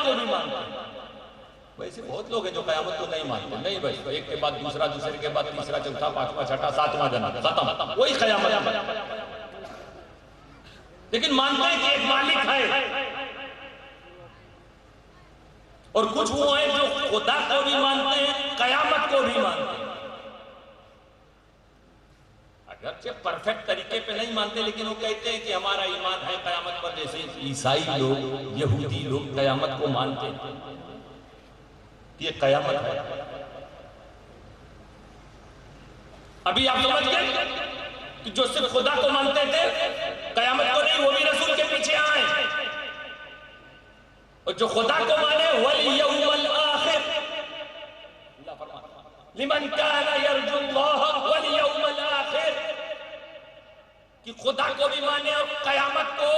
کو بھی مانتے ہیں. ویسے بہت لوگ ہیں جو قیامت کو نہیں مانتے. نہیں بھائی، ایک کے بعد دوسرا، دوسرے کے بعد تیسرا، چوتھا، پانچواں، چھٹا، ساتواں جنم ختم، وہی قیامت ہے. لیکن مانتے ہیں کہ ایک مالک ہے. اور کچھ وہ ہیں جو خدا کو بھی مانتے ہیں، قیامت کو بھی مانتے ہیں. اگرچہ پرفیکٹ طریقے پہ نہیں مانتے، لیکن وہ کہتے ہیں کہ ہمارا ایمان ہے قیامت پر. جیسے عیسائی لوگ، یہودی لوگ قیامت کو مانتے ہیں کہ یہ قیامت ہے. ابھی آپ سمجھ گئے کہ جو صرف خدا کو مانتے تھے قیامت کو نہیں، وہ بھی رسول کے پیچھے آئے. اور جو خدا کو مانے وَالْيَوْمَ الْآخِرِ لِمَنْ كَانَ يَرْجُو اللَّهَ وَالْيَوْمَ الْآخِرِ، کہ خدا کو بھی مانے اور قیامت کو.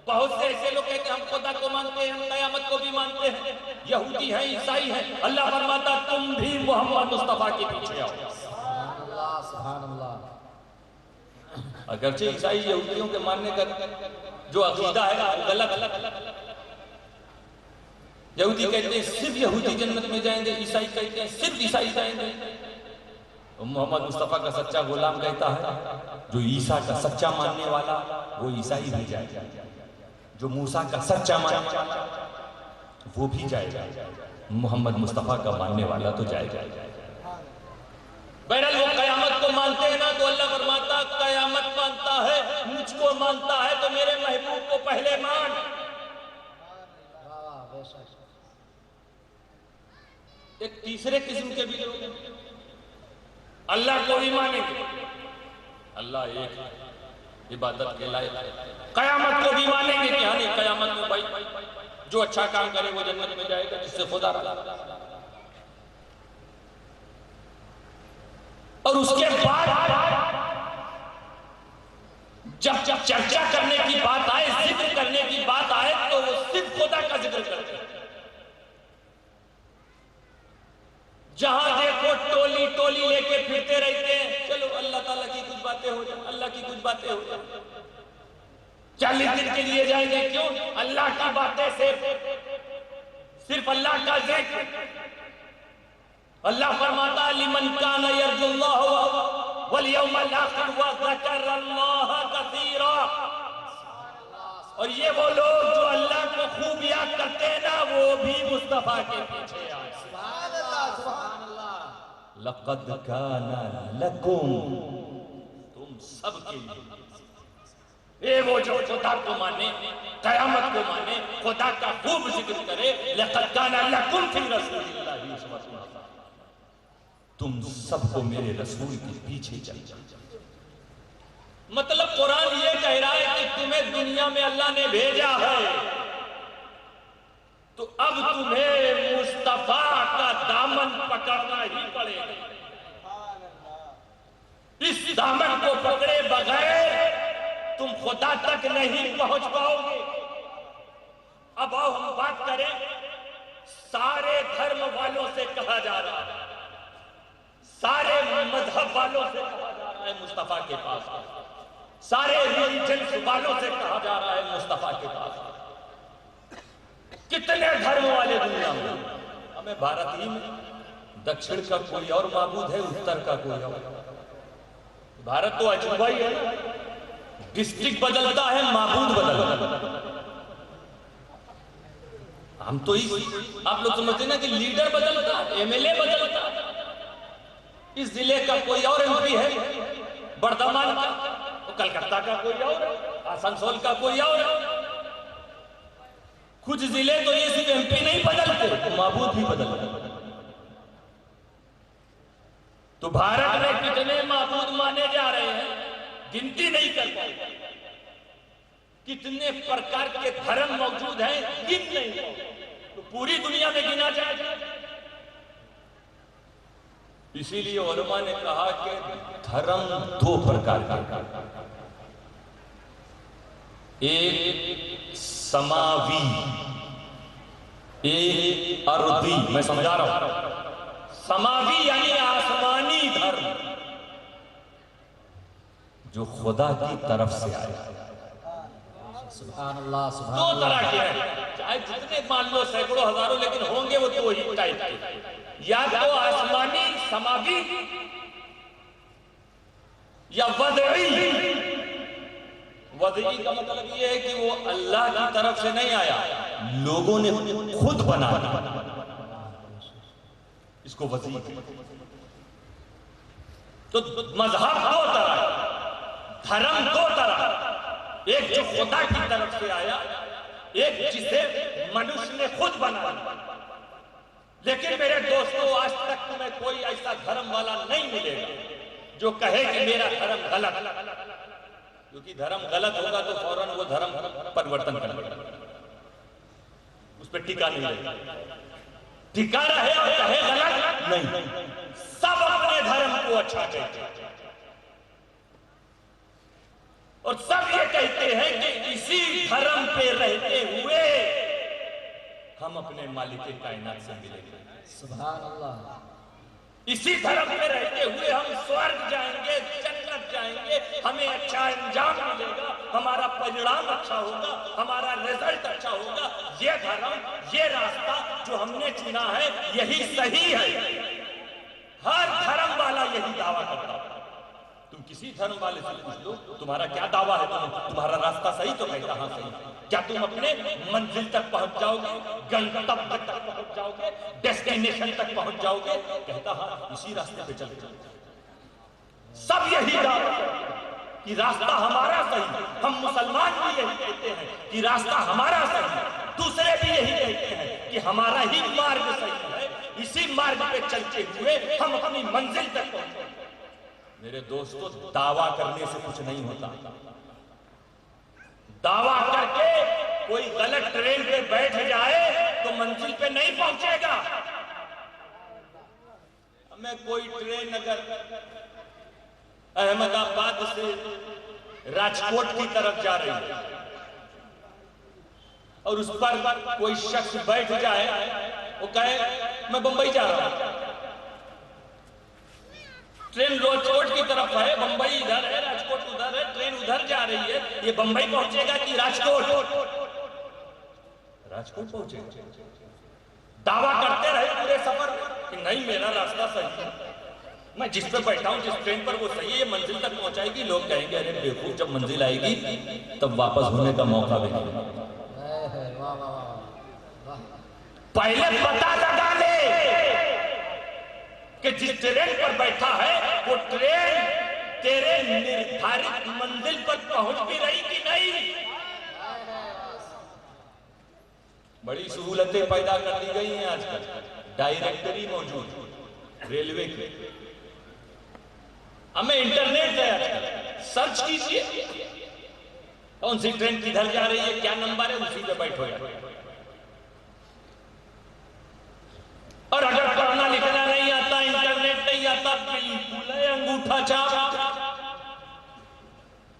بہت سے ایسے لوگ کہتے ہیں ہم خدا کو مانتے ہیں، ہم قیامت کو بھی مانتے ہیں، یہودی ہیں، عیسائی ہیں. اللہ فرماتا تم بھی محمد مصطفیٰ کے پیچھے آؤ. سبحان اللہ. اگرچہ عیسائی یہودیوں کے ماننے کا جو عقیدہ ہے وہ غلط. یہودی کہتے ہیں صرف یہودی جنت میں جائیں گے، عیسائی کہتے ہیں صرف عیسائی جائیں گے. محمد مصطفیٰ کا سچا غلام کہتا ہے جو عیسیٰ کا سچا ماننے والا وہ عیسائی بھی جائے گا، جو موسیٰ کا سچا ماننے والا وہ بھی جائے گا، محمد مصطفیٰ کا ماننے والا تو جائے گا. بہرحال وہ قیامت کو مانتے ہیں نا، تو اللہ فرماتا قیامت مانتا ہے، مجھ کو مانتا ہے تو میرے محبوب کو پہلے مان. ایک تیسرے قسم کے بھی لوگ ہیں، اللہ کو بھی مانیں گے، اللہ ایک عبادت کے لائق ہے. قیامت کو بھی مانیں گے کہ ہاں نہیں، قیامت میں بھائی جو اچھا کام کرے وہ جنت میں جائے گا، جس سے خدا رہا. اور اس کے بعد جب چرچا کرنے کی بات آئے، ذکر کرنے کی بات آئے، تو وہ صرف خدا کا ذکر کرتے ہیں. جہاں دیکھو ٹولی ٹولی لے کے پھرتے رہتے ہیں، چلو اللہ تعالیٰ کی کچھ باتیں ہو جائیں، اللہ کی کچھ باتیں ہو جائیں. 40 دن کے لیے جائیں گے، کیوں؟ اللہ کی باتیں سے، صرف اللہ کا ذکر. اللہ فرماتا لمن کان یرجو اللہ والیوم الاخر وذکر اللہ کثیرا. اور یہ وہ لوگ جو اللہ کو خوب یاد کرتے ہیں نا، وہ بھی مصطفیٰ کے پیچھے آئے. سبحان اللہ. لقد کان لکم، تم سب کے لیے. اے وہ جو خدا کو مانے، قیامت کو مانے، خدا کا خوب ذکر کرے، لقد کان لکم فی رسول اللہ اسوۃ حسنہ، تم سب کو میرے رسول کے پیچھے چل. مطلب قرآن یہ کہہ رہا ہے کہ تمہیں دنیا میں اللہ نے بھیجا ہے تو اب تمہیں مصطفیٰ کا دامن پکڑنا ہی پڑے گا. اس دامن کو پکڑے بغیر تم خدا تک نہیں پہنچ پاؤ گے. اب آؤ ہم بات کریں، سارے دھرم والوں سے کہا جا رہا ہے، سارے مذہب والوں سے کہا جا رہا ہے مصطفیٰ کے پاس، سارے ریلیجنز والوں سے کہا جا رہا ہے مصطفیٰ کے پاس. کتنے دھرم والے دنیا میں، ہمیں بھارت ہی میں دکشن کا کوئی اور معبود ہے، اتر کا کوئی اور. بھارت تو عجوبہ ہی ہے، ڈسٹرکٹ بدلتا ہے، معبود بدلتا ہے. ہم تو آپ لوگ سمجھتے ہیں نا کہ لیڈر بدلتا، ایم ایل اے بدلتا. اس ضلع کا کوئی اور ایم پی ہے، بردمان کا، کلکتہ کا کوئی اور، آسنسول کا کوئی اور. کچھ ضلع تو یہ صرف ایم پی نہیں بدلتے، معبود بھی بدلتے. تو بھارت میں کتنے معبود مانے جا رہے ہیں، گنتی نہیں کر پائے. کتنے پرکار کے دھرم موجود ہیں، گن نہیں. تو پوری دنیا میں گنا جائے گا. اسی لیے علماء نے کہا کہ دھرم دو پرکار کے، ایک سماوی، ایک ارضی. میں سمجھا رہا ہوں، سماوی یعنی آسمانی دھرم جو خدا کی طرف سے آیا. سبحان اللہ سبحان دو اللہ طرح کے ہیں، چاہے جتنے مان لو سینکڑوں ہزاروں، لیکن ہوں گے وہ تو وہی ٹائپ کے، یا تو آسمانی سماوی یا وضعی۔ وضعی کا مطلب یہ ہے کہ وہ اللہ کی طرف سے نہیں آیا، لوگوں نے خود بنایا، اس کو وضعی کہتے ہیں۔ تو مذہب دو طرح، دھرم دو طرح، ایک جو خدا کی طرف سے آیا، ایک جسے منوش نے خود بنایا۔ لیکن میرے دوستو، آج تک تمہیں کوئی ایسا دھرم والا نہیں ملے گا جو کہے کہ میرا دھرم غلط، کیونکہ دھرم غلط ہوگا تو فوراً وہ دھرم پرورتن کر لے گا، اس پہ ٹکا نہیں رہے گا، ٹکا رہے اور کہے غلط نہیں۔ سب اپنے دھرم کو اچھا کہتے ہیں اور سب یہ کہتے ہیں کہ اسی دھرم پہ رہتے ہوئے ہم اپنے مالک کائنات سے ملیں گے، سبحان اللہ اسی دھرم پہ رہتے ہوئے ہم سورگ جائیں گے، جنت جائیں گے، ہمیں اچھا انجام ملے گا، ہمارا پریڑام اچھا ہوگا، ہمارا رزلٹ اچھا ہوگا۔ یہ دھرم، یہ راستہ جو ہم نے چنا ہے یہی صحیح ہے۔ ہر دھرم والا یہی دعویٰ کرتا ہے۔ تم کسی دھرم والے سے پوچھ لو تمہارا کیا دعویٰ ہے، تمہارا راستہ صحیح تو کہتا ہاں صحیح۔ کیا تم اپنے منزل تک پہنچ جاؤ گے، گنتویہ تک پہنچ جاؤ گے، ڈیسٹینیشن تک پہنچ جاؤ گے؟ کہتا ہاں اسی راستے پہ چل چل۔ سب یہی دعویٰ کہ راستہ ہمارا صحیح، ہم مسلمان بھی یہی کہتے ہیں کہ راستہ ہمارا صحیح، دوسرے بھی یہی کہتے ہیں کہ ہمارا ہی مارگ صحیح ہے، اسی مارگ پہ چلتے ہوئے ہم اپنی منزل تک پہنچے۔ میرے دوستو، دعویٰ کرنے سے کچھ نہیں ہوتا۔ دعویٰ کر کے کوئی غلط ٹرین پہ بیٹھ جائے تو منزل پہ نہیں پہنچے گا۔ ہمیں کوئی ٹرین اگر احمد آباد سے راجکوٹ کی طرف جا رہی ہے اور اس پر کوئی شخص بیٹھ جائے، وہ کہے میں بمبئی جا رہا ہوں، ٹرین راجکوٹ کی طرف ہے، بمبئی ادھر ہے، راجکوٹ ادھر ہے، ٹرین ادھر جا رہی ہے، یہ بمبئی پہنچے گا کہ راجکوٹ؟ راجکوٹ پہنچے گا۔ دعویٰ کرتے رہے پورے سفر کہ نہیں میرا راستہ صحیح ہے، میں جس پہ بیٹھا ہوں جس ٹرین پر وہ صحیح ہے، یہ منزل تک پہنچائے گی۔ لوگ کہیں گے ارے بیوقوف، جب منزل آئے گی تب واپس ہونے کا موقع ملے گا۔ واہ واہ واہ، پہلے پتہ لگا لے کہ جس ٹرین پر بیٹھا ہے وہ ٹرین تیرے نردھارت منزل پر پہنچ بھی رہی کہ نہیں۔ بڑی سہولتیں پیدا کر دی گئی ہیں آج کل، ڈائریکٹری موجود ریلوے کی، ہمیں انٹرنیٹ ہے، آج کل سرچ کیجئے کون سی ٹرین کدھر جا رہی ہے، کیا نمبر ہے، اسی پہ بیٹھو یا۔ اور اگر پڑھنا لکھنا نہیں آتا، انٹرنیٹ نہیں آتا، بالکل ہے انگوٹھا چھاپ،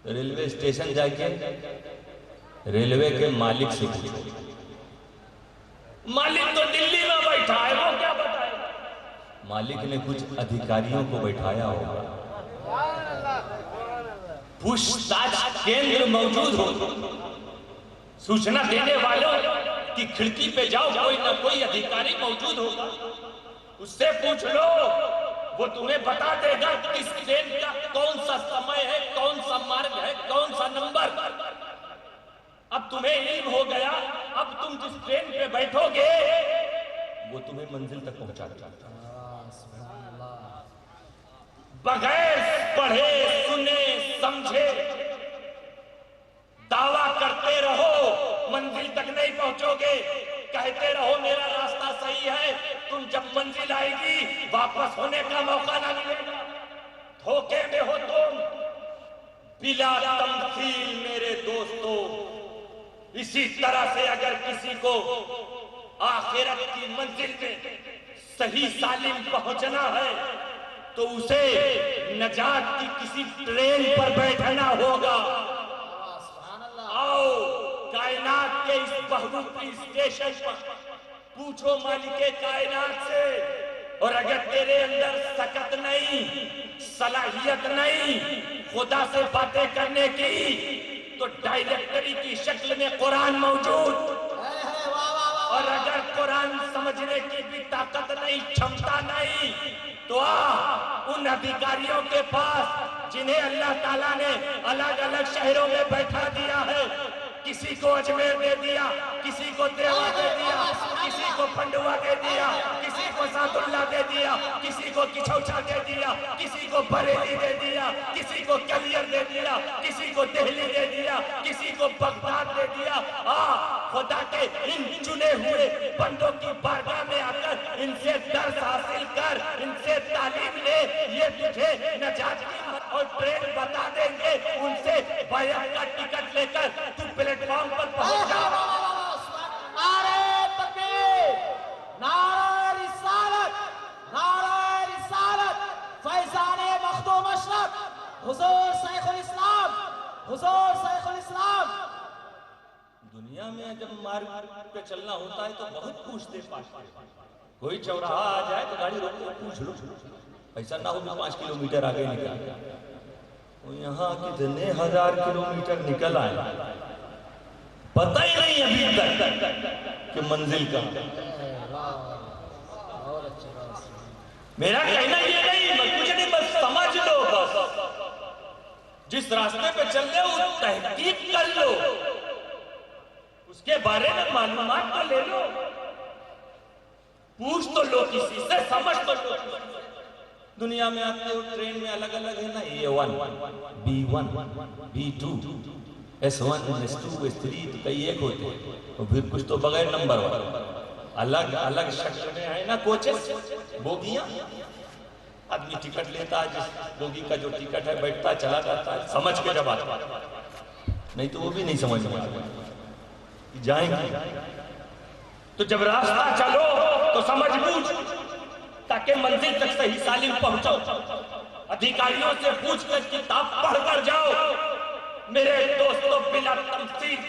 ریلوے اسٹیشن جا کے ریلوے کے مالک سے پوچھو، مالک تو دلی میں بیٹھا ہے، وہ کیا بتائے؟ مالک نے کچھ ادھیکاریوں کو بیٹھایا ہوگا، پوچھ تاچھ کیندر موجود ہو، سوچنا دینے والوں کی کھڑکی پہ جاؤ، کوئی نہ کوئی ادھیکاری موجود ہوگا، اس سے پوچھ لو، وہ تمہیں بتا دے گا کس ٹرین کا کون سا سمے ہے، کون سا مارگ ہے، کون سا نمبر۔ اب تمہیں علم ہو گیا، اب تم جس ٹرین پہ بیٹھو گے وہ تمہیں منزل تک پہنچا دے گا۔ بغیر پڑھے سنے سمجھے دعویٰ کرتے رہو، منزل تک نہیں پہنچو گے۔ کہتے رہو میرا راستہ صحیح ہے، تم جب منزل آئے گی واپس ہونے کا موقع نہ ملے گا، دھوکے میں ہو تم۔ بلا تمثیل میرے دوستو، اسی طرح سے اگر کسی کو آخرت کی منزل میں صحیح سالم پہنچنا ہے تو اسے نجات کی کسی ٹرین پر بیٹھنا ہوگا۔ آؤ کائنات کے اس بہروپی اسٹیشن پر پوچھو مالک کائنات سے، اور اگر تیرے اندر سکت نہیں، صلاحیت نہیں خدا سے باتیں کرنے کی، تو ڈائریکٹری کی شکل میں قرآن موجود، اور اگر قرآن سمجھنے کی بھی طاقت نہیں، چھمتا نہیں، تو ان ادھیکاریوں کے پاس جنہیں اللہ تعالیٰ نے الگ الگ شہروں میں بیٹھا دیا ہے، کسی کو اجمیر دے دیا، کسی کو دیوا دے دیا، کسی کو پنڈوا دے دیا، کسی کو ذات اللہ دے دیا، کسی کو کچھوچا دے دیا، کسی کو بریلی دے دیا، کسی کو کلیر دے دیا، کسی کو دہلی دے دیا، کسی کو بغداد دے دیا۔ خدا کے ان چنے ہوئے بندوں کی بارگاہ میں آ کر ان سے درس حاصل کر، ان سے تعلیم لے، یہ تجھے نجات کی اور ٹرین بتا دیں گے، ان سے بیعت کا ٹکٹ لے کر تو پلیٹ فارم پر پہنچ جا۔ نعرہ تکبیر، نعرہ رسالت، نعرہ رسالت، فیضان مخدوم اشرف، حضور شیخ الاسلام، حضور شیخ الاسلام۔ دنیا میں جب مارکیٹ پہ چلنا ہوتا ہے تو بہت پوچھتے پاچھتے، کوئی چوراہا آ جائے تو گاڑی روک کے پوچھ لو، ایسا نہ ہو کہ 5 کلومیٹر آگے نکل، وہ یہاں کتنے ہزار کلومیٹر نکل آئے، پتہ ہی نہیں ابھی تک کہ منزل کا۔ میرا کہنا یہ نہیں، کچھ نہیں، بس سمجھ لو، بس جس راستے پہ چل رہے ہو تحقیق کر لو، اس کے بارے میں معلومات تو لے لو، پوچھ تو لو کسی سے، سمجھ تو لو۔ دنیا میں آتے ہو ٹرین میں الگ الگ ہے نا، A1 B1 B2 S1 S2 S3 تو کئی ایک ہوتے ہیں، اور پھر کچھ تو بغیر نمبر والا، الگ الگ شکل میں ہے نا کوچز، بوگیاں۔ آدمی ٹکٹ لیتا ہے، جس بوگی کا جو ٹکٹ ہے بیٹھتا چلا جاتا ہے، سمجھ کے جب آتا ہے، نہیں تو وہ بھی نہیں سمجھ میں آتا جائیں گے۔ تو جب راستہ چلو تو سمجھ بوجھ، تاکہ منزل تک صحیح سالم پہنچو، ادھیکاریوں سے پوچھ کر کتاب پڑھ کر جاؤ۔ میرے دوستوں، بلا تمثیل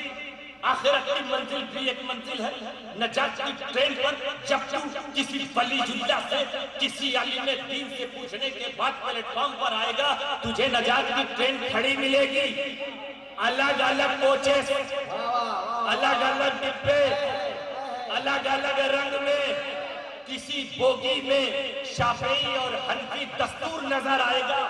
آخرت کی منزل بھی ایک منزل ہے۔ نجات کی ٹرین پر جب تو کسی ولی اللہ سے، کسی عالم دین سے پوچھنے کے بعد پلیٹ فارم پر آئے گا، تجھے نجات کی ٹرین کھڑی ملے گی، الگ الگ کوچز، الگ الگ ڈبے، الگ الگ رنگ میں۔ کسی بوگی میں شافعی اور حنفی دستور نظر آئے گا،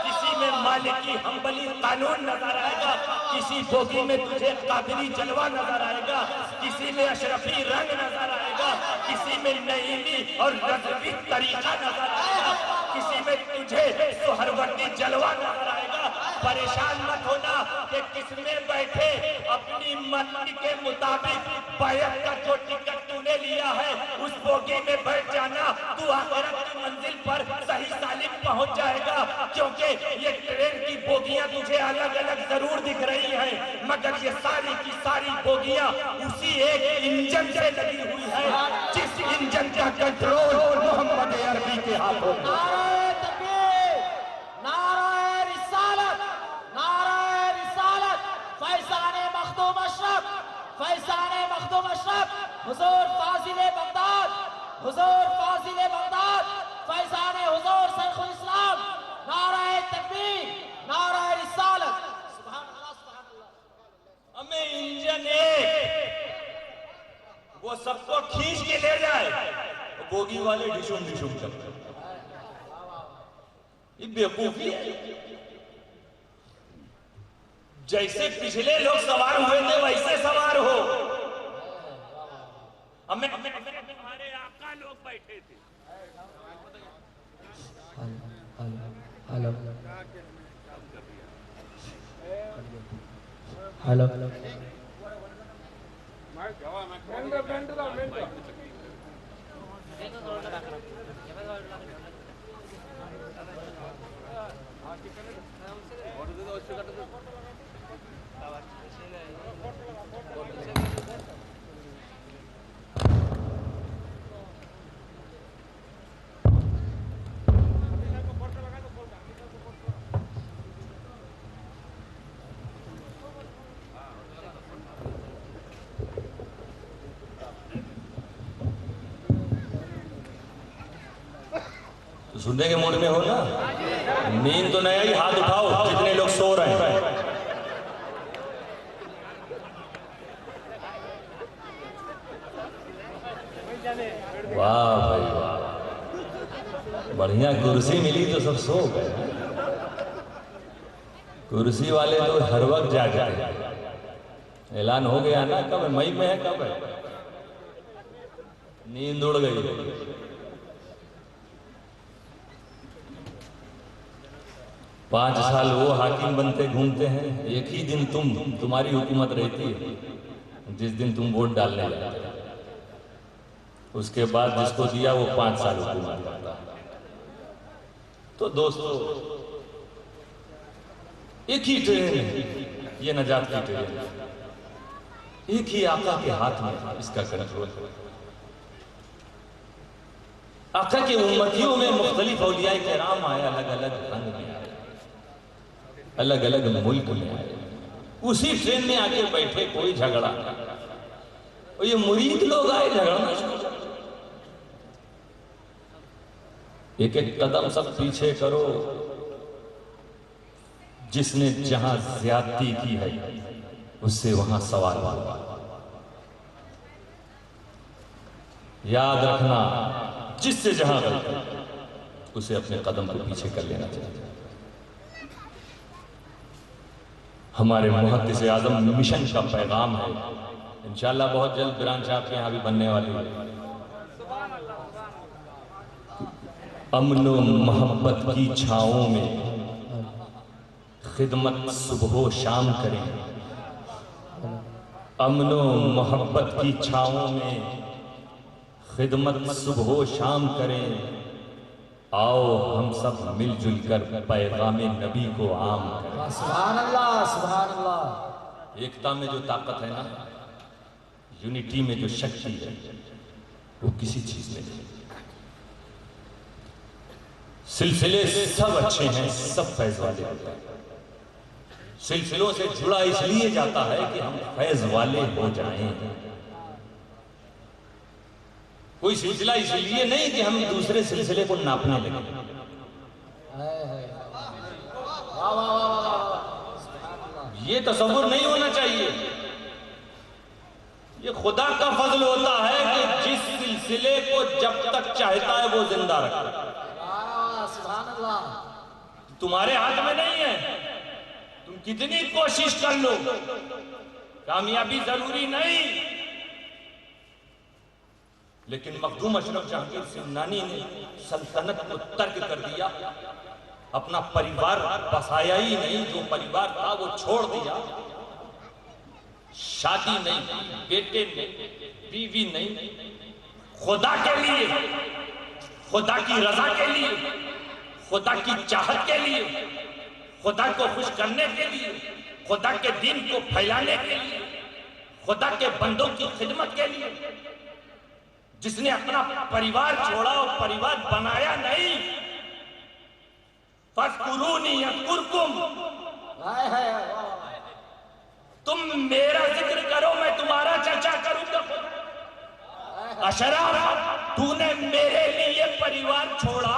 کسی میں مالکی حنبلی قانون نظر آئے گا، کسی بوگی میں تجھے قادری جلوہ نظر آئے گا، کسی میں اشرفی رنگ نظر آئے گا، کسی میں نعیمی اور رضوی طریقہ نظر آئے گا، کسی میں تجھے سہروردی جلوہ نظر آئے گا۔ پریشان مت ہونا کہ کس میں بیٹھے، اپنی مرضی کے مطابق بیعت کا جو ٹکٹ تو نے لیا ہے اس بوگی میں بیٹھ جانا، تو آخرت کی منزل پر صحیح سالم پہنچ جائے گا۔ کیونکہ یہ ٹرین کی بوگیاں تجھے الگ الگ ضرور دکھ رہی ہیں، مگر یہ ساری کی ساری بوگیاں اسی ایک انجن سے لگی ہوئی ہے، جس انجن کا کنٹرول محمد عربی کے ہاتھوں میں۔ نعرہ تکبیر، نعرہ رسالت، نعرہ رسالت، فیضان مخدوم اشرف، فیضان مخدوم اشرف، حضور فاضل بغداد، حضور فاضل بغداد، فیضان حضور شیخ الاسلام، نعرہ تکبیر، نعرہ رسالت۔ سبحان اللہ، سبحان اللہ۔ ہمیں انجن ایک، وہ سب کو کھینچ کے لے جائے، بوگی والے ڈشم ڈشم کرتے، یہ بیوقوفی ہے۔ جیسے پچھلے لوگ سوار ہوئے تھے ویسے سوار ہو، ہمیں ہمارے آقا لوگ بیٹھے تھے۔ ہلو سننے کے موڈ میں ہو نا، نیند تو نہیں آئی، ہاتھ اٹھاؤ جتنے لوگ سو رہے ہیں۔ واہ بھائی واہ، بڑھیا کرسی ملی تو سب سو گئے۔ کرسی والے تو ہر وقت جاگتے ہیں۔ اعلان ہو گیا نا، کب ہے؟ مئی میں ہے، کب ہے؟ نیند اڑ گئی۔ 5 سال وہ حاکم بنتے گھومتے ہیں، ایک ہی دن تمہاری حکومت رہتی ہے، جس دن تم ووٹ ڈالنے جاتے ہیں۔ اس کے بعد جس کو دیا وہ 5 سال حکومت کرتا ہے۔ تو دوستو، ایک ہی ٹرین ہے یہ نجات کی ٹرین، ایک ہی آقا کے ہاتھ میں اس کا کنٹرول ہے۔ آقا کے امتیوں میں مختلف اولیاء کرام آئے، الگ الگ رنگ میں آئے، الگ الگ ملک میں آئے، اسی ٹرین میں آ کے بیٹھے، کوئی جھگڑا نہیں۔ اور یہ مرید لوگ آئے جھگڑنا شروع کر، ایک ایک قدم سب پیچھے کرو۔ جس نے جہاں زیادتی کی ہے اس سے وہاں سوال ہوگا۔ یاد رکھنا، جس سے جہاں غلطی اسے اپنے قدم کو پیچھے کر لینا چاہیے۔ ہمارے محدث اعظم مشن کا پیغام ہے، انشاءاللہ بہت جلد برانچ آپ کے یہاں بھی بننے والی ہے۔ امن و محبت کی چھاؤں میں خدمت صبح و شام کریں، امن و محبت کی چھاؤں میں خدمت صبح و شام کریں، آؤ ہم سب مل جل کر پیغام نبی کو عام کریں۔ سبحان اللہ، سبحان اللہ۔ ایکتا میں جو طاقت ہے نا، یونٹی میں جو شکتی ہے، وہ کسی چیز میں نہیں۔ سلسلے سب اچھے ہیں، سب فیض والے ہوتے ہیں۔ سلسلوں سے جڑا اس لیے جاتا ہے کہ ہم فیض والے ہو جائیں۔ کوئی سلسلہ اس لیے نہیں کہ ہم دوسرے سلسلے کو ناپنے لگیں۔ یہ تصور نہیں ہونا چاہیے۔ یہ خدا کا فضل ہوتا ہے کہ جس سلسلے کو جب تک چاہتا ہے وہ زندہ رکھتا ہے۔ سبحان اللہ۔ تمہارے ہاتھ میں نہیں ہے، تم کتنی کوشش کر لو، کامیابی ضروری نہیں۔ لیکن مخدوم اشرف جہانگیر سمنانی نے سلطنت کو ترک کر دیا، اپنا پریوار بسایا ہی نہیں، جو پریوار تھا وہ چھوڑ دیا، شادی نہیں، بیٹے نہیں، بیوی نہیں، خدا کے لیے، خدا کی رضا کے لیے، خدا کی چاہت کے لیے، خدا کو خوش کرنے کے لیے، خدا کے دین کو پھیلانے کے لیے، خدا کے بندوں کی خدمت کے لیے، جس نے اپنا پریوار چھوڑا اور پریوار بنایا نہیں۔ فَاذْكُرُونِي يَذْكُرْكُمْ، تم میرا ذکر کرو میں تمہارا چرچا کروں گا۔ اشرف، تو نے میرے لیے پریوار چھوڑا،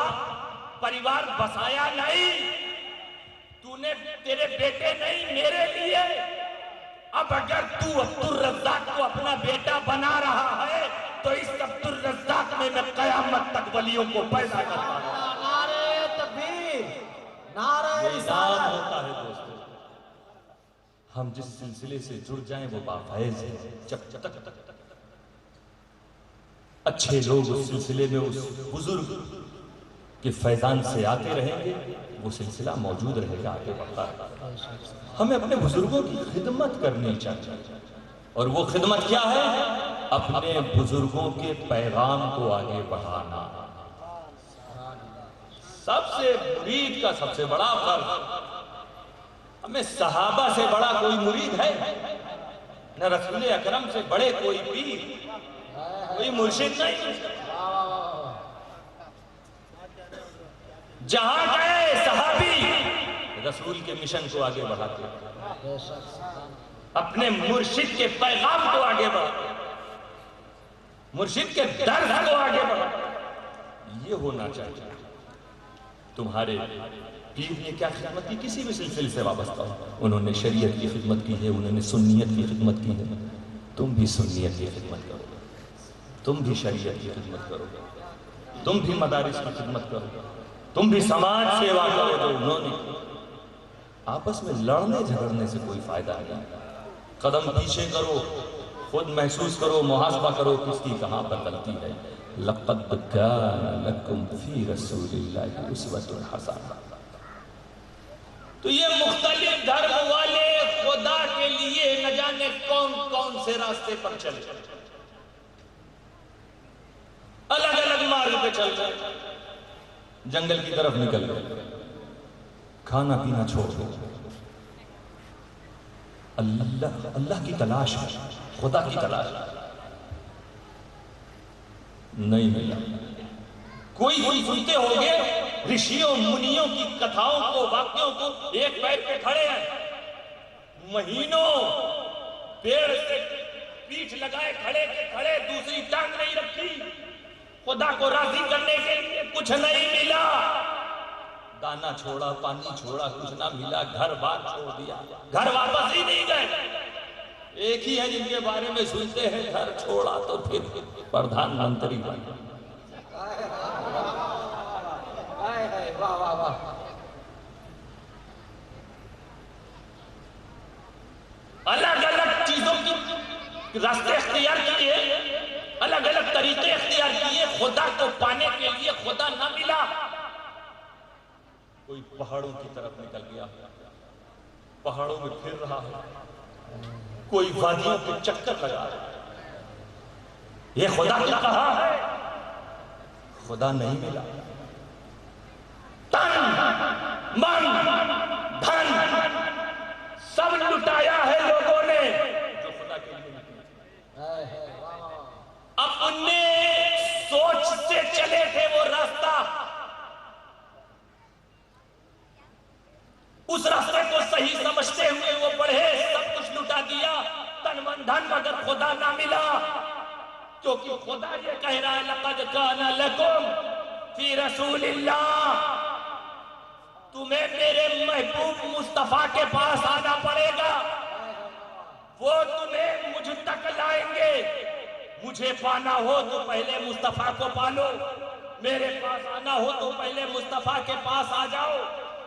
پریوار بسایا نہیں، تو نے تیرے بیٹے نہیں، میرے لیے۔ اب اگر تو عبدالرزاق کو اپنا بیٹا بنا رہا ہے تو اس عبدالرزاق میں قیامت تک ولیوں کو پیدا کرتا ہوں۔ نعرہ تکبیر، نعرہ یہ انعام رسالت۔ ہوتا ہے دوستو، ہم جس سلسلے سے جڑ جائیں وہ بافیض ہے۔ جب تک اچھے لوگ اس سلسلے میں اس بزرگ کے فیضان سے آتے رہیں گے، وہ سلسلہ موجود رہے گا، آگے بڑھتا رہے گا۔ ہمیں اپنے بزرگوں کی خدمت کرنی چاہیے، اور وہ خدمت کیا ہے؟ اپنے بزرگوں کے پیغام کو آگے بڑھانا۔ سب سے مرید کا سب سے بڑا فرق، ہمیں صحابہ سے بڑا کوئی مرید ہے نہ رسول اکرم سے بڑے کوئی پیر، کوئی مرشد نہیں۔ جہاں گئے صحابی رسول کے مشن کو آگے بڑھاتے، اپنے مرشد کے پیغام کو آگے بڑھاتے، مرشد کے درد کو آگے بڑھاتے۔ یہ ہونا چاہیے۔ تمہارے پیر نے کیا خدمت کی؟ کسی بھی سلسلے سے وابستہ ہو، انہوں نے شریعت کی خدمت کی ہے، انہوں نے سنیت کی خدمت کی ہے، تم بھی سنیت کی خدمت کرو۔ تم بھی شریعت کی خدمت کرو، تم بھی مدارس کی خدمت کرو، تم بھی سماج سیوا کرو جو انہوں نے کی۔ آپس میں لڑنے جھگڑنے سے کوئی فائدہ نہیں۔ قدم پیچھے کرو، خود محسوس کرو، محاسبہ کرو کس کی کہاں پر غلطی ہے۔ لَقَدْ كَانَ لَكُمْ فِي رَسُولِ اللَّهِ أُسْوَةٌ حَسَنَةٌ۔ تو یہ مختلف دھرم والے خدا کے لیے نہ جانے کون کون سے راستے پر چلے، الگ الگ مارگ پہ چل رہے، جنگل کی طرف نکل گئے، کھانا پینا چھوڑ دو، اللہ کی تلاش ہے، خدا کی تلاش ہے، نہیں ملا۔ کوئی سنتے ہوگے رشیوں منیوں کی کتھاؤں کو، واقعوں کو، ایک پیر پہ کھڑے ہیں، مہینوں پیڑ سے پیٹھ لگائے کھڑے کے کھڑے، دوسری ٹانگ نہیں رکھی، خدا کو راضی کرنے کے لیے کچھ نہیں ملا، دانا چھوڑا، پانی چھوڑا، کچھ نہ ملا، گھر بار چھوڑ دیا، گھر واپس ہی نہیں گئے۔ ایک ہی ہے جن کے بارے میں سنتے ہیں گھر چھوڑا تو پھر پردھان منتری بنا۔ واہ واہ واہ۔ الگ الگ چیزوں کی راستے اختیار کیے، الگ الگ طریقے اختیار کیے، خدا کو پانے کے لیے خدا نہ ملا۔ کوئی پہاڑوں کی طرف نکل گیا، پہاڑوں میں پھر رہا ہے، کوئی وادیوں کے چکر لگا رہا ہے، یہ خدا نے کہا ہے، خدا نہیں ملا۔ تن من دھن سب لٹایا ہے لوگوں نے جو خدا کے لیے نہیں، اپنے سوچ سے چلے تھے وہ راستہ، اس راستے کو صحیح سمجھتے ہوئے وہ بڑھے، سب کچھ لٹا دیا، تن من دھن، مگر خدا نہ ملا، کیونکہ خدا یہ کہہ رہا ہے لَقَدْ كَانَ لَكُمْ فِي رَسُولِ اللَّهِ، تمہیں میرے محبوب مصطفیٰ کے پاس آنا پڑے گا، وہ تمہیں مجھ تک لائیں گے۔ مجھے پانا ہو تو پہلے مصطفیٰ کو پالو، میرے پاس آنا ہو تو پہلے مصطفیٰ کے پاس آ جاؤ۔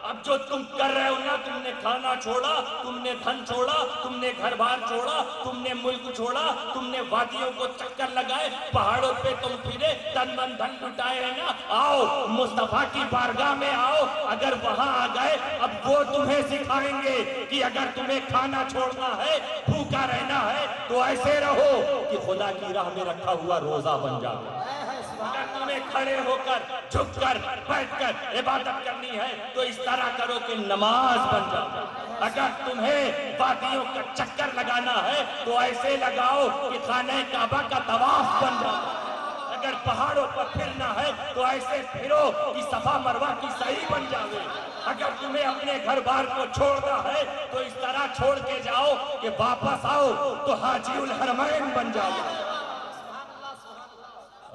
اب جو تم کر رہے ہو نا، تم نے کھانا چھوڑا، تم نے دھن چھوڑا، تم نے گھر بار چھوڑا، تم نے ملک چھوڑا، تم نے وادیوں کو چکر لگائے، پہاڑوں پہ تم پھرے، تن من دھن لٹائے ہیں نا، آؤ مصطفیٰ کی بارگاہ میں آؤ، اگر وہاں آ گئے اب وہ تمہیں سکھائیں گے کہ اگر تمہیں کھانا چھوڑنا ہے، بھوکا رہنا ہے تو ایسے رہو کہ خدا کی راہ میں رکھا ہوا روزہ بن جاؤ۔ اگر تمہیں کھڑے ہو کر، جھک کر، بیٹھ کر عبادت کرنی ہے تو اس طرح کرو کہ نماز بن جاؤ۔ اگر تمہیں وادیوں کا چکر لگانا ہے تو ایسے لگاؤ کہ خانہ کعبہ کا طواف بن جاؤ۔ اگر پہاڑوں پر پھرنا ہے تو ایسے پھرو کہ صفا مروہ کی سعی بن جاوے۔ اگر تمہیں اپنے گھر بار کو چھوڑنا ہے تو اس طرح چھوڑ کے جاؤ کہ واپس آؤ تو حاجی الحرمین بن جاؤ۔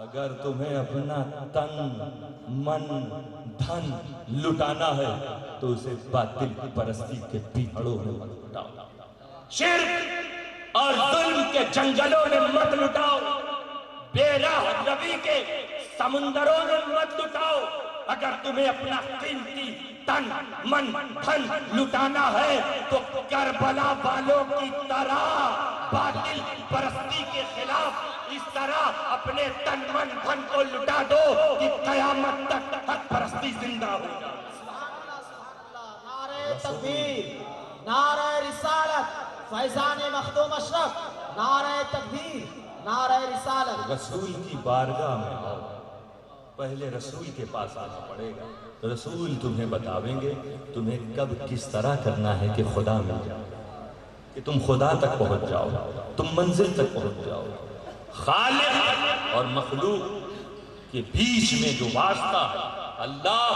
اگر تمہیں اپنا تن من دھن لٹانا ہے تو اسے باطل پرستی کے پیڑوں میں مت لٹاؤ، شرک اور ظلم کے جنگلوں میں مت لٹاؤ، بے راہ روی کے سمندروں میں مت لٹاؤ۔ اگر تمہیں اپنا قیمتی تن من دھن لٹانا ہے تو کربلا والوں کی طرح باطل پرستی کے خلاف اس طرح اپنے تن من دھن کو لٹا دو کہ قیامت تک حق پرستی زندہ ہو جائے۔ نعرہ تکبیر، نعرہ رسالت، فیضان مخدوم اشرف، نعرہ تکبیر، نعرہ رسالت۔ رسول کی بارگاہ میں آؤ، پہلے رسول کے پاس آنا پڑے گا، رسول تمہیں بتاویں گے تمہیں کب کس طرح کرنا ہے کہ خدا مل جاؤ، کہ تم خدا تک پہنچ جاؤ، تم منزل تک پہنچ جاؤ۔ خالق اور مخلوق کے بیچ میں جو واسطہ ہے، اللہ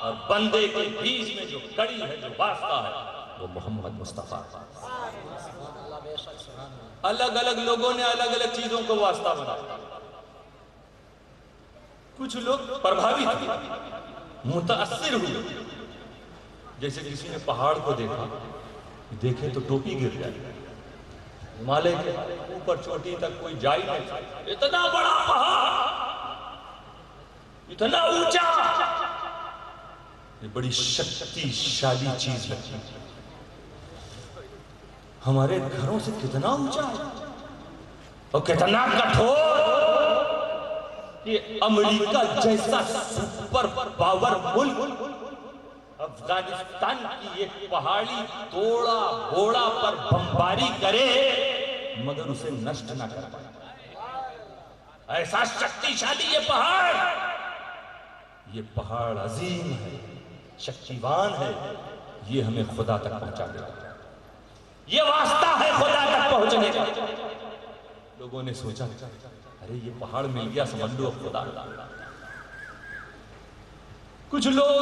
اور بندے کے بیچ میں جو کڑی ہے، جو واسطہ ہے، وہ محمد مصطفیٰ۔ الگ الگ لوگوں نے الگ الگ چیزوں کو واسطہ بنایا، کچھ لوگ پربھاوت ہوئے، متاثر ہوئے، جیسے کسی نے پہاڑ کو دیکھے تو ٹوپی گر جائے، ہمالیہ کے اوپر چوٹی تک کوئی جائی نہیں، اتنا بڑا پہاڑ اتنا اونچا، یہ بڑی شکتیشالی چیز لگتی ہے. ہمارے گھروں سے کتنا اونچا ہے اور کتنا کٹھور کہ امریکہ جیسا سپر پاور ملک افغانستان کی ایک پہاڑی توڑا بوڑا پر بمباری کرے مگر اسے نشٹ نہ کر پائے. ایسا شکتیشالی یہ پہاڑ عظیم ہے، شکتیوان ہے. یہ ہمیں خدا تک پہنچا دے گا. یہ واسطہ ہے خدا تک پہنچنے کا. لوگوں نے سوچا ارے یہ پہاڑ مل گیا سمجھ لو اب خدا. کچھ لوگ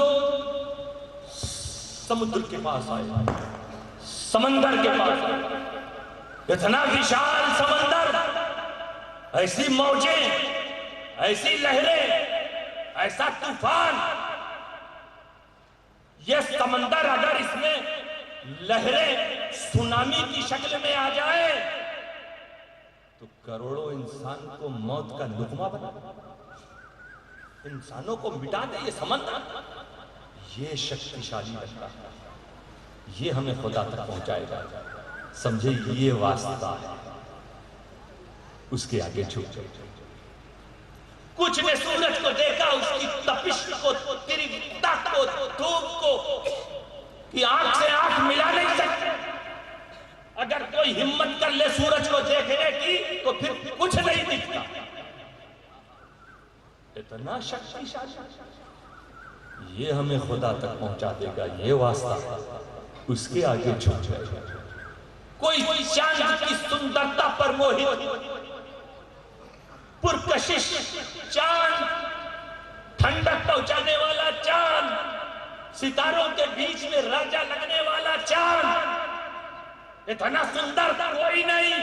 سمندر کے پاس آئے، سمندر کے پاس آئے. اتنا وشال سمندر، ایسی موجیں، ایسی لہریں، ایسا طوفان. یہ سمندر اگر اس میں لہریں سونامی کی شکل میں آ جائے تو کروڑوں انسان کو موت کا لقمہ بنا، انسانوں کو مٹا دے. یہ سمندر یہ شکتیشالی لگتا ہے. یہ ہمیں خدا تک پہنچائے گا. سمجھے یہ واسطہ ہے، اس کے آگے جھک جائے. کچھ نے سورج کو دیکھا، اس کی تپش کو، ترکتا کو، دھوپ کو کہ آنکھ سے آنکھ ملا نہیں سکتے. اگر کوئی ہمت کر لے سورج کو دیکھنے کی تو پھر کچھ نہیں دکھتا. اتنا شکتیشالی. یہ ہمیں خدا تک پہنچا دے گا. یہ واسطہ اس کے آگے جھک جائے. کوئی چاند کی سندرتا پر موہت، پرکشش چاند، ٹھنڈک پہنچانے والا چاند، ستاروں کے بیچ میں راجا لگنے والا چاند، اتنا سندر کوئی نہیں.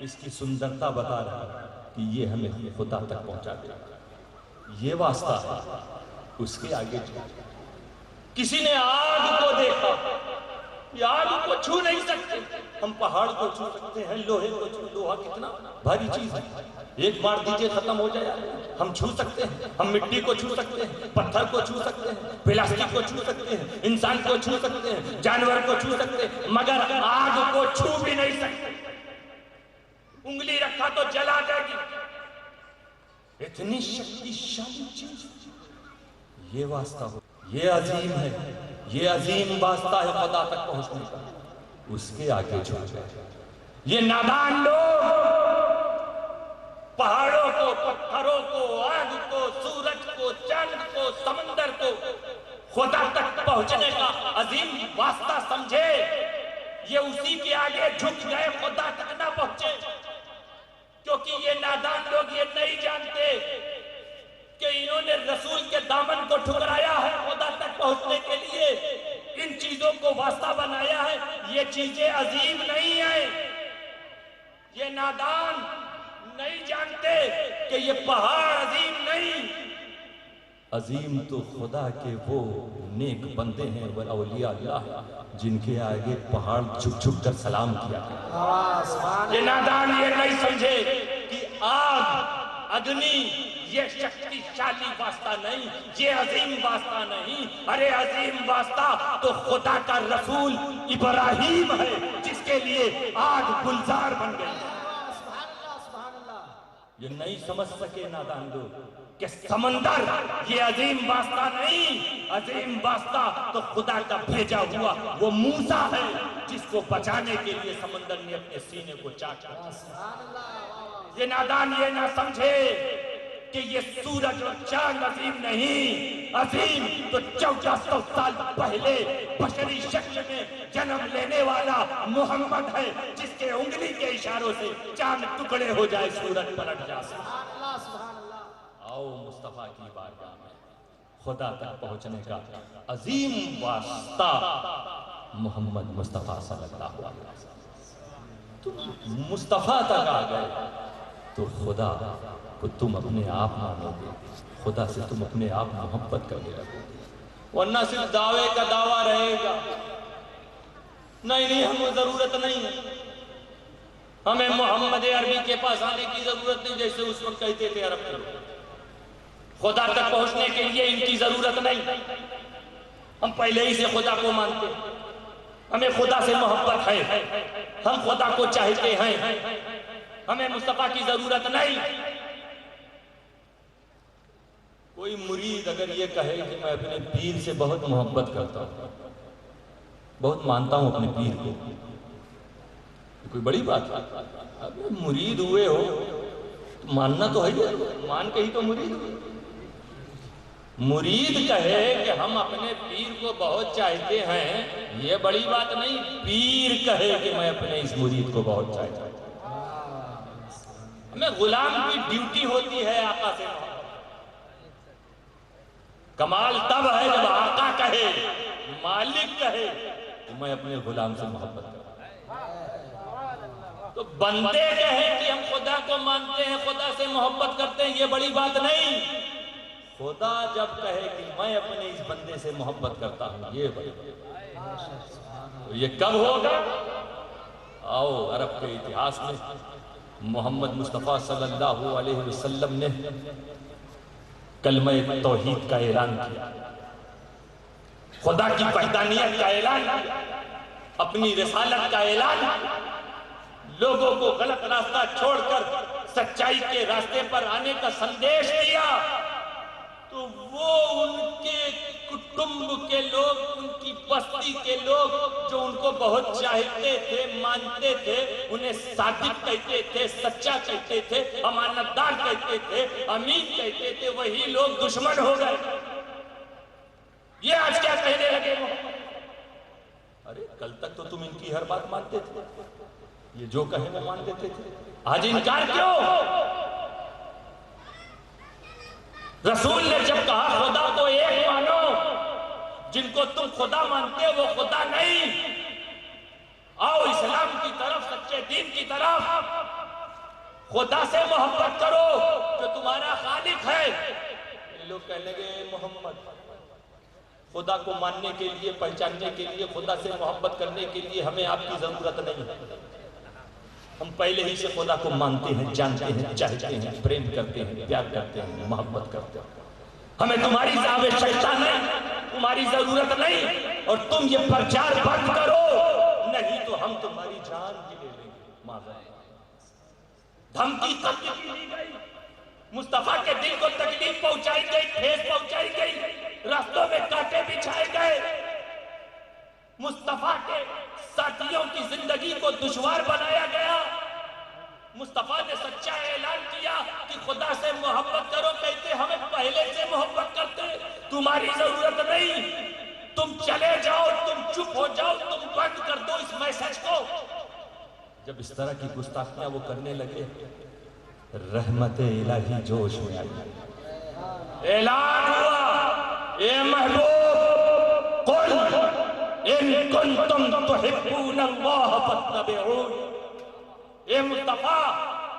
اس کی سندرتا بتا رہا کہ یہ ہمیں خدا تک پہنچا دے گا. یہ واسطہ ہے، اس کے آگے جھک. کسی نے آگ کو دیکھا، یہ آگ کو چھو نہیں سکتے. ہم پہاڑ کو چھو سکتے ہیں، لوہے کو چھو. لوہا کتنا بھاری چیز ہے، ایک مار دیجئے ختم ہو جائے. ہم چھو سکتے ہیں، ہم مٹی کو چھو سکتے ہیں، پتھر کو چھو سکتے ہیں، پلاسٹک کو چھو سکتے ہیں، انسان کو چھو سکتے ہیں، جانور کو چھو سکتے ہیں، مگر آگ کو چھو بھی نہیں سکتے. انگلی رکھا تو جلا جائے گی. اتنی شکتیشالی چیز. یہ واسطہ ہو، یہ عظیم ہے. یہ عظیم واسطہ ہے خدا تک پہنچنے کا. اس کے آگے جھک جائے. یہ نادان لوگ پہاڑوں کو، پتھروں کو، آگ کو، سورج کو، چاند کو، سمندر کو خدا تک پہنچنے کا عظیم واسطہ سمجھے. یہ اسی کے آگے جھک گئے، خدا تک نہ پہنچے. کیونکہ یہ نادان لوگ یہ نہیں جانتے کہ انہوں نے رسول کے دامن کو ٹھکرایا ہے. خدا تک پہنچنے کے لیے ان چیزوں کو واسطہ بنایا ہے. یہ چیزیں عظیم نہیں ہیں. یہ نادان نہیں جانتے کہ یہ پہاڑ عظیم نہیں. عظیم تو خدا کے وہ نیک بندے ہیں، وہ اولیاء اللہ جن کے آگے پہاڑ جھک جھک کر سلام کیا. یہ نادان یہ نہیں سمجھے کہ آگ، اگنی یہ شکتیشالی واسطہ نہیں، یہ عظیم واسطہ نہیں. ارے عظیم واسطہ تو خدا کا رسول ابراہیم ہے جس کے لیے آگ گلزار بن گئی. یہ نہیں سمجھ سکے نادان لوگ کہ سمندر یہ عظیم واسطہ نہیں. عظیم واسطہ تو خدا کا بھیجا ہوا وہ موسیٰ ہے جس کو بچانے کے لیے سمندر نے اپنے سینے کو چاٹا. یہ نادان یہ نہ سمجھے کہ یہ سورج اور چاند عظیم نہیں. عظیم تو 1400 سال پہلے بشری شکل میں جنم لینے والا محمد ہے جس کے انگلی کے اشاروں سے چاند ٹکڑے ہو جائے، سورج پلٹ جائے. آؤ مصطفیٰ کی بارگاہ میں خدا تک پہنچنے کا عظیم واسطہ محمد مصطفیٰ صلی اللہ علیہ وسلم. مصطفیٰ تک آ گئے تو خدا کو تم اپنے آپ مانو گے، خدا سے تم اپنے آپ محبت کرنے لگو گے. ورنہ صرف دعوے کا دعویٰ رہے گا. نہیں ہمیں ضرورت نہیں ہے، ہمیں محمد عربی کے پاس آنے کی ضرورت نہیں جیسے اس وقت کہتے تھے عرب کے لوگ. خدا تک پہنچنے کے لیے ان کی ضرورت نہیں، ہم پہلے ہی سے خدا کو مانتے ہیں، ہمیں خدا سے محبت ہے، ہم خدا کو چاہتے ہیں، ہمیں مصطفیٰ کی ضرورت نہیں۔ کوئی مرید اگر یہ کہے کہ میں اپنے پیر سے بہت محبت کرتا ہوں، بہت مانتا ہوں اپنے پیر کو، کوئی بڑی بات ہے؟ اب مرید ہوئے ہو تو ماننا تو ہے ہی، مان کے ہی تو مرید ہوئے۔ مرید کہے کہ ہم اپنے پیر کو بہت چاہتے ہیں، یہ بڑی بات نہیں۔ پیر کہے کہ میں اپنے اس مرید کو بہت چاہتا ہوں۔ ہمیں غلام کی ڈیوٹی ہوتی ہے آقا سے محبت۔ کمال تب ہے جب آقا کہے، مالک کہے کہ میں اپنے غلام سے محبت کرتا ہوں۔ تو بندے کہیں کہ ہم خدا کو مانتے ہیں، خدا سے محبت کرتے ہیں، یہ بڑی بات نہیں۔ خدا جب کہے کہ میں اپنے اس بندے سے محبت کرتا ہوں، یہ بڑی بات ہے۔ تو یہ کب ہوگا؟ آؤ عرب کے اتہاس میں محمد مصطفیٰ صلی اللہ علیہ وسلم نے کلمہ توحید کا اعلان کیا، خدا کی وحدانیت کا اعلان کیا، اپنی رسالت کا اعلان کیا، لوگوں کو غلط راستہ چھوڑ کر سچائی کے راستے پر آنے کا سندیش دیا، تو وہ ان کے کٹمب کے لوگ، ان کی بستی کے لوگ جو ان کو بہت چاہتے تھے، مانتے تھے، انہیں صادق کہتے تھے، سچا کہتے تھے، امانت دار کہتے تھے، امین کہتے تھے، وہی لوگ دشمن ہو گئے۔ یہ آج کیا کہنے لگے؟ ارے کل تک تو تم ان کی ہر بات مانتے تھے، یہ جو کہیں وہ مان دیتے تھے، آج انکار کیوں؟ رسول نے جب کہا خدا کو ایک مانو، جن کو تم خدا مانتے ہو وہ خدا نہیں، آؤ اسلام کی طرف، سچے دین کی طرف، خدا سے محبت کرو جو تمہارا خالق ہے۔ یہ لوگ کہنے لگے محمد، خدا کو ماننے کے لیے، پہچاننے کے لیے، خدا سے محبت کرنے کے لیے ہمیں آپ کی ضرورت نہیں ہے، ہم پہلے ہی سے خدا کو مانتے ہیں، جانتے ہیں، چاہتے ہیں، پریم کرتے ہیں، پیار کرتے ہیں، محبت کرتے ہیں، ہمیں تمہاری آوشکتا نہیں، تمہاری ضرورت نہیں، اور تم یہ پرچار بند کرو، نہیں تو ہم تمہاری جان بھی لے لیں گے۔ معذرت دھمکی قتل دی گئی، مصطفیٰ کے دل کو تکلیف پہنچائی گئی، ٹھیس پہنچائی گئی، راستوں میں کانٹے بچھائے گئے، مصطفیٰ کے ساتھیوں کی زندگی کو دشوار بنایا گیا۔ مصطفیٰ نے سچا اعلان کیا کہ خدا سے محبت کرو، کہتے ہمیں پہلے سے محبت کرتے، تمہاری ضرورت نہیں، تم چلے جاؤ، تم چپ ہو جاؤ، تم بند کر دو اس میسج کو۔ جب اس طرح کی گستاخیاں وہ کرنے لگے، رحمت الہی جوش میں آئی، اعلان ہوا، اے محبوب قل ان کنتم تحبون اللہ فاتبعون، اے مصطفیٰ،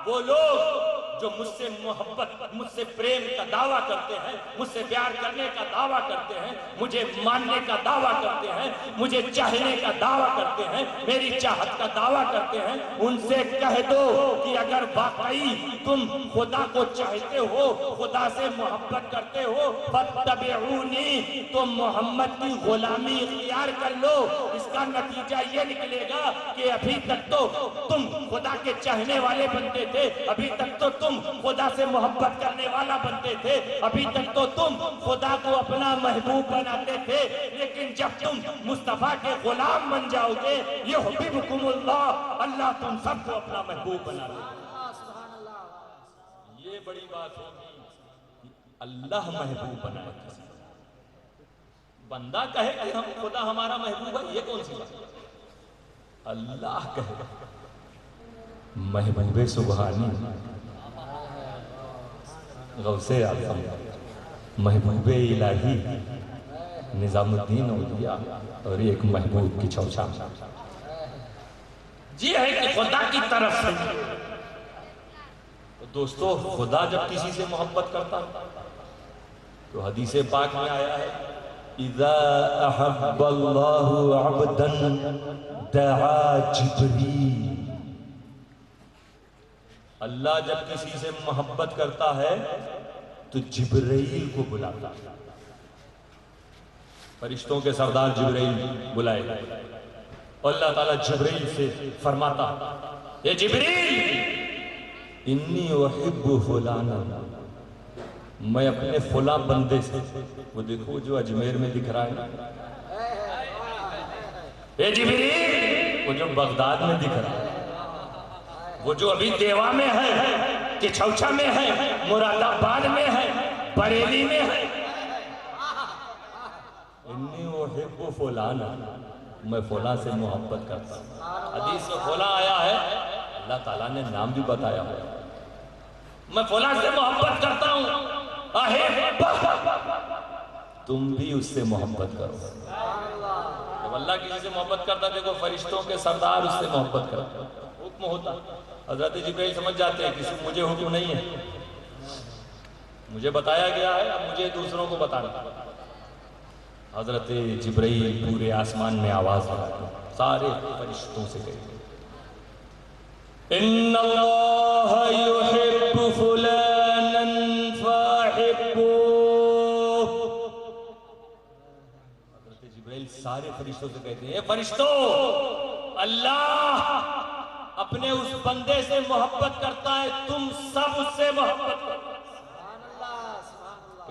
وہ لوگ جو مجھ سے محبت، مجھ سے پریم کا دعویٰ کرتے ہیں، مجھ سے پیار کرنے کا دعویٰ کرتے ہیں، مجھے ماننے کا دعویٰ کرتے ہیں، مجھے چاہنے کا دعویٰ کرتے ہیں، میری چاہت کا دعویٰ کرتے ہیں، ان سے کہہ دو کہ اگر واقعی تم خدا کو چاہتے ہو، خدا سے محبت کرتے ہو، فاتبعونی، تم محمد کی غلامی اختیار کر لو۔ اس کا نتیجہ یہ نکلے گا کہ ابھی تک تو تم خدا کے چاہنے والے بنتے تھے، ابھی تک تو تم خدا سے محبت کرنے والا بنتے تھے، ابھی تک تو تم خدا کو اپنا محبوب بناتے تھے، لیکن جب تم مصطفیٰ کے غلام بن جاؤ گے، یحببکم اللہ، اللہ تم سب کو اپنا محبوب بنا لے گا۔ یہ بڑی بات ہوگی، اللہ محبوب بنائے کسی کو۔ بندہ کہے کہ ہم خدا ہمارا محبوب ہے، یہ کون سی بات؟ اللہ کہے محبوب سبحانی، غوث اعظم، محبوب الہی، نظام الدین اولیاء، اور ایک محبوب کی چوچا۔ یہ ہے کہ خدا کی طرف سے۔ دوستو، خدا جب کسی سے محبت کرتا تو حدیث پاک میں آیا ہے، اذا احب اللہ عبدا دعا جبریل، اللہ جب کسی سے محبت کرتا ہے تو جبرائیل کو بلاتا، فرشتوں کے سردار جبرائیل بلائے، اور اللہ تعالیٰ جبرائیل سے فرماتا اے جبرائیل انی احب فلانا، میں اپنے فلاں بندے سے، وہ دیکھو جو اجمیر میں دکھ رہا ہے، اے جبرائیل وہ جو بغداد میں دکھ رہا ہے، وہ جو ابھی دیوا میں ہے، کچھوچا میں ہے، مراد آباد میں ہے، بریلی میں ہے، انی احب فلانا، میں فلاں سے محبت کرتا ہوں۔ حدیث میں فلاں آیا ہے، اللہ تعالیٰ نے نام بھی بتایا ہے، میں فلاں سے محبت کرتا ہوں، تم بھی اس سے محبت کرو۔ جب اللہ کسی سے محبت کرتا، دیکھو فرشتوں کے سردار اس سے محبت کرتا، حکم ہوتا، حضرت جبرائیل سمجھ جاتے ہیں کسی مجھے حکم نہیں ہے، مجھے بتایا گیا ہے، اب مجھے دوسروں کو بتانا۔ حضرت جبرائیل پورے آسمان میں آواز لگاتے ہیں، سارے فرشتوں سے کہتے ہیں ان اللہ یحب فلانا فاحبوہ۔ حضرت جبرائیل سارے فرشتوں سے کہتے ہیں اے فرشتوں، اللہ اپنے اس بندے سے محبت کرتا ہے، تم سب اس سے محبت کرو۔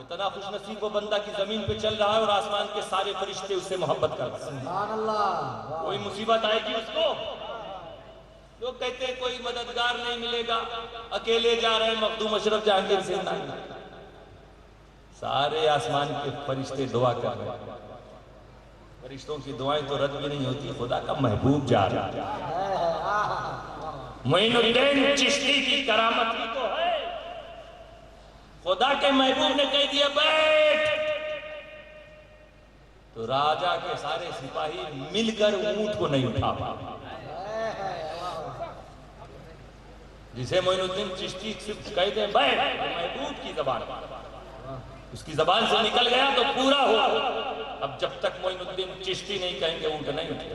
اتنا خوش نصیب وہ بندہ کی زمین پہ چل رہا ہے اور آسمان کے سارے فرشتے اس سے محبت کرتے ہیں۔ سبحان اللہ۔ کوئی مصیبت آئے گی اس کو، لوگ کہتے ہیں کوئی مددگار نہیں ملے گا، اکیلے جا رہے ہیں مخدوم اشرف جہانگیر سے، نہیں، سارے آسمان کے فرشتے دعا کر رہے ہیں۔ فرشتوں کی دعائیں تو رد بھی نہیں ہوتی، خدا کا محبوب جا رہا ہے۔ معین الدین چشتی کی کرامت ہی تو ہے، خدا کے محبوب نے کہہ دیا بیٹھ، تو راجہ کے سارے سپاہی مل کر اونٹ کو نہیں اٹھا پا، جسے معین الدین چشتی صرف کہہ دیں بیٹھ، محبوب کی زبان، اس کی زبان سے نکل گیا تو پورا ہوا۔ اب جب تک معین الدین چشتی نہیں کہیں گے اونٹ نہیں اٹھے۔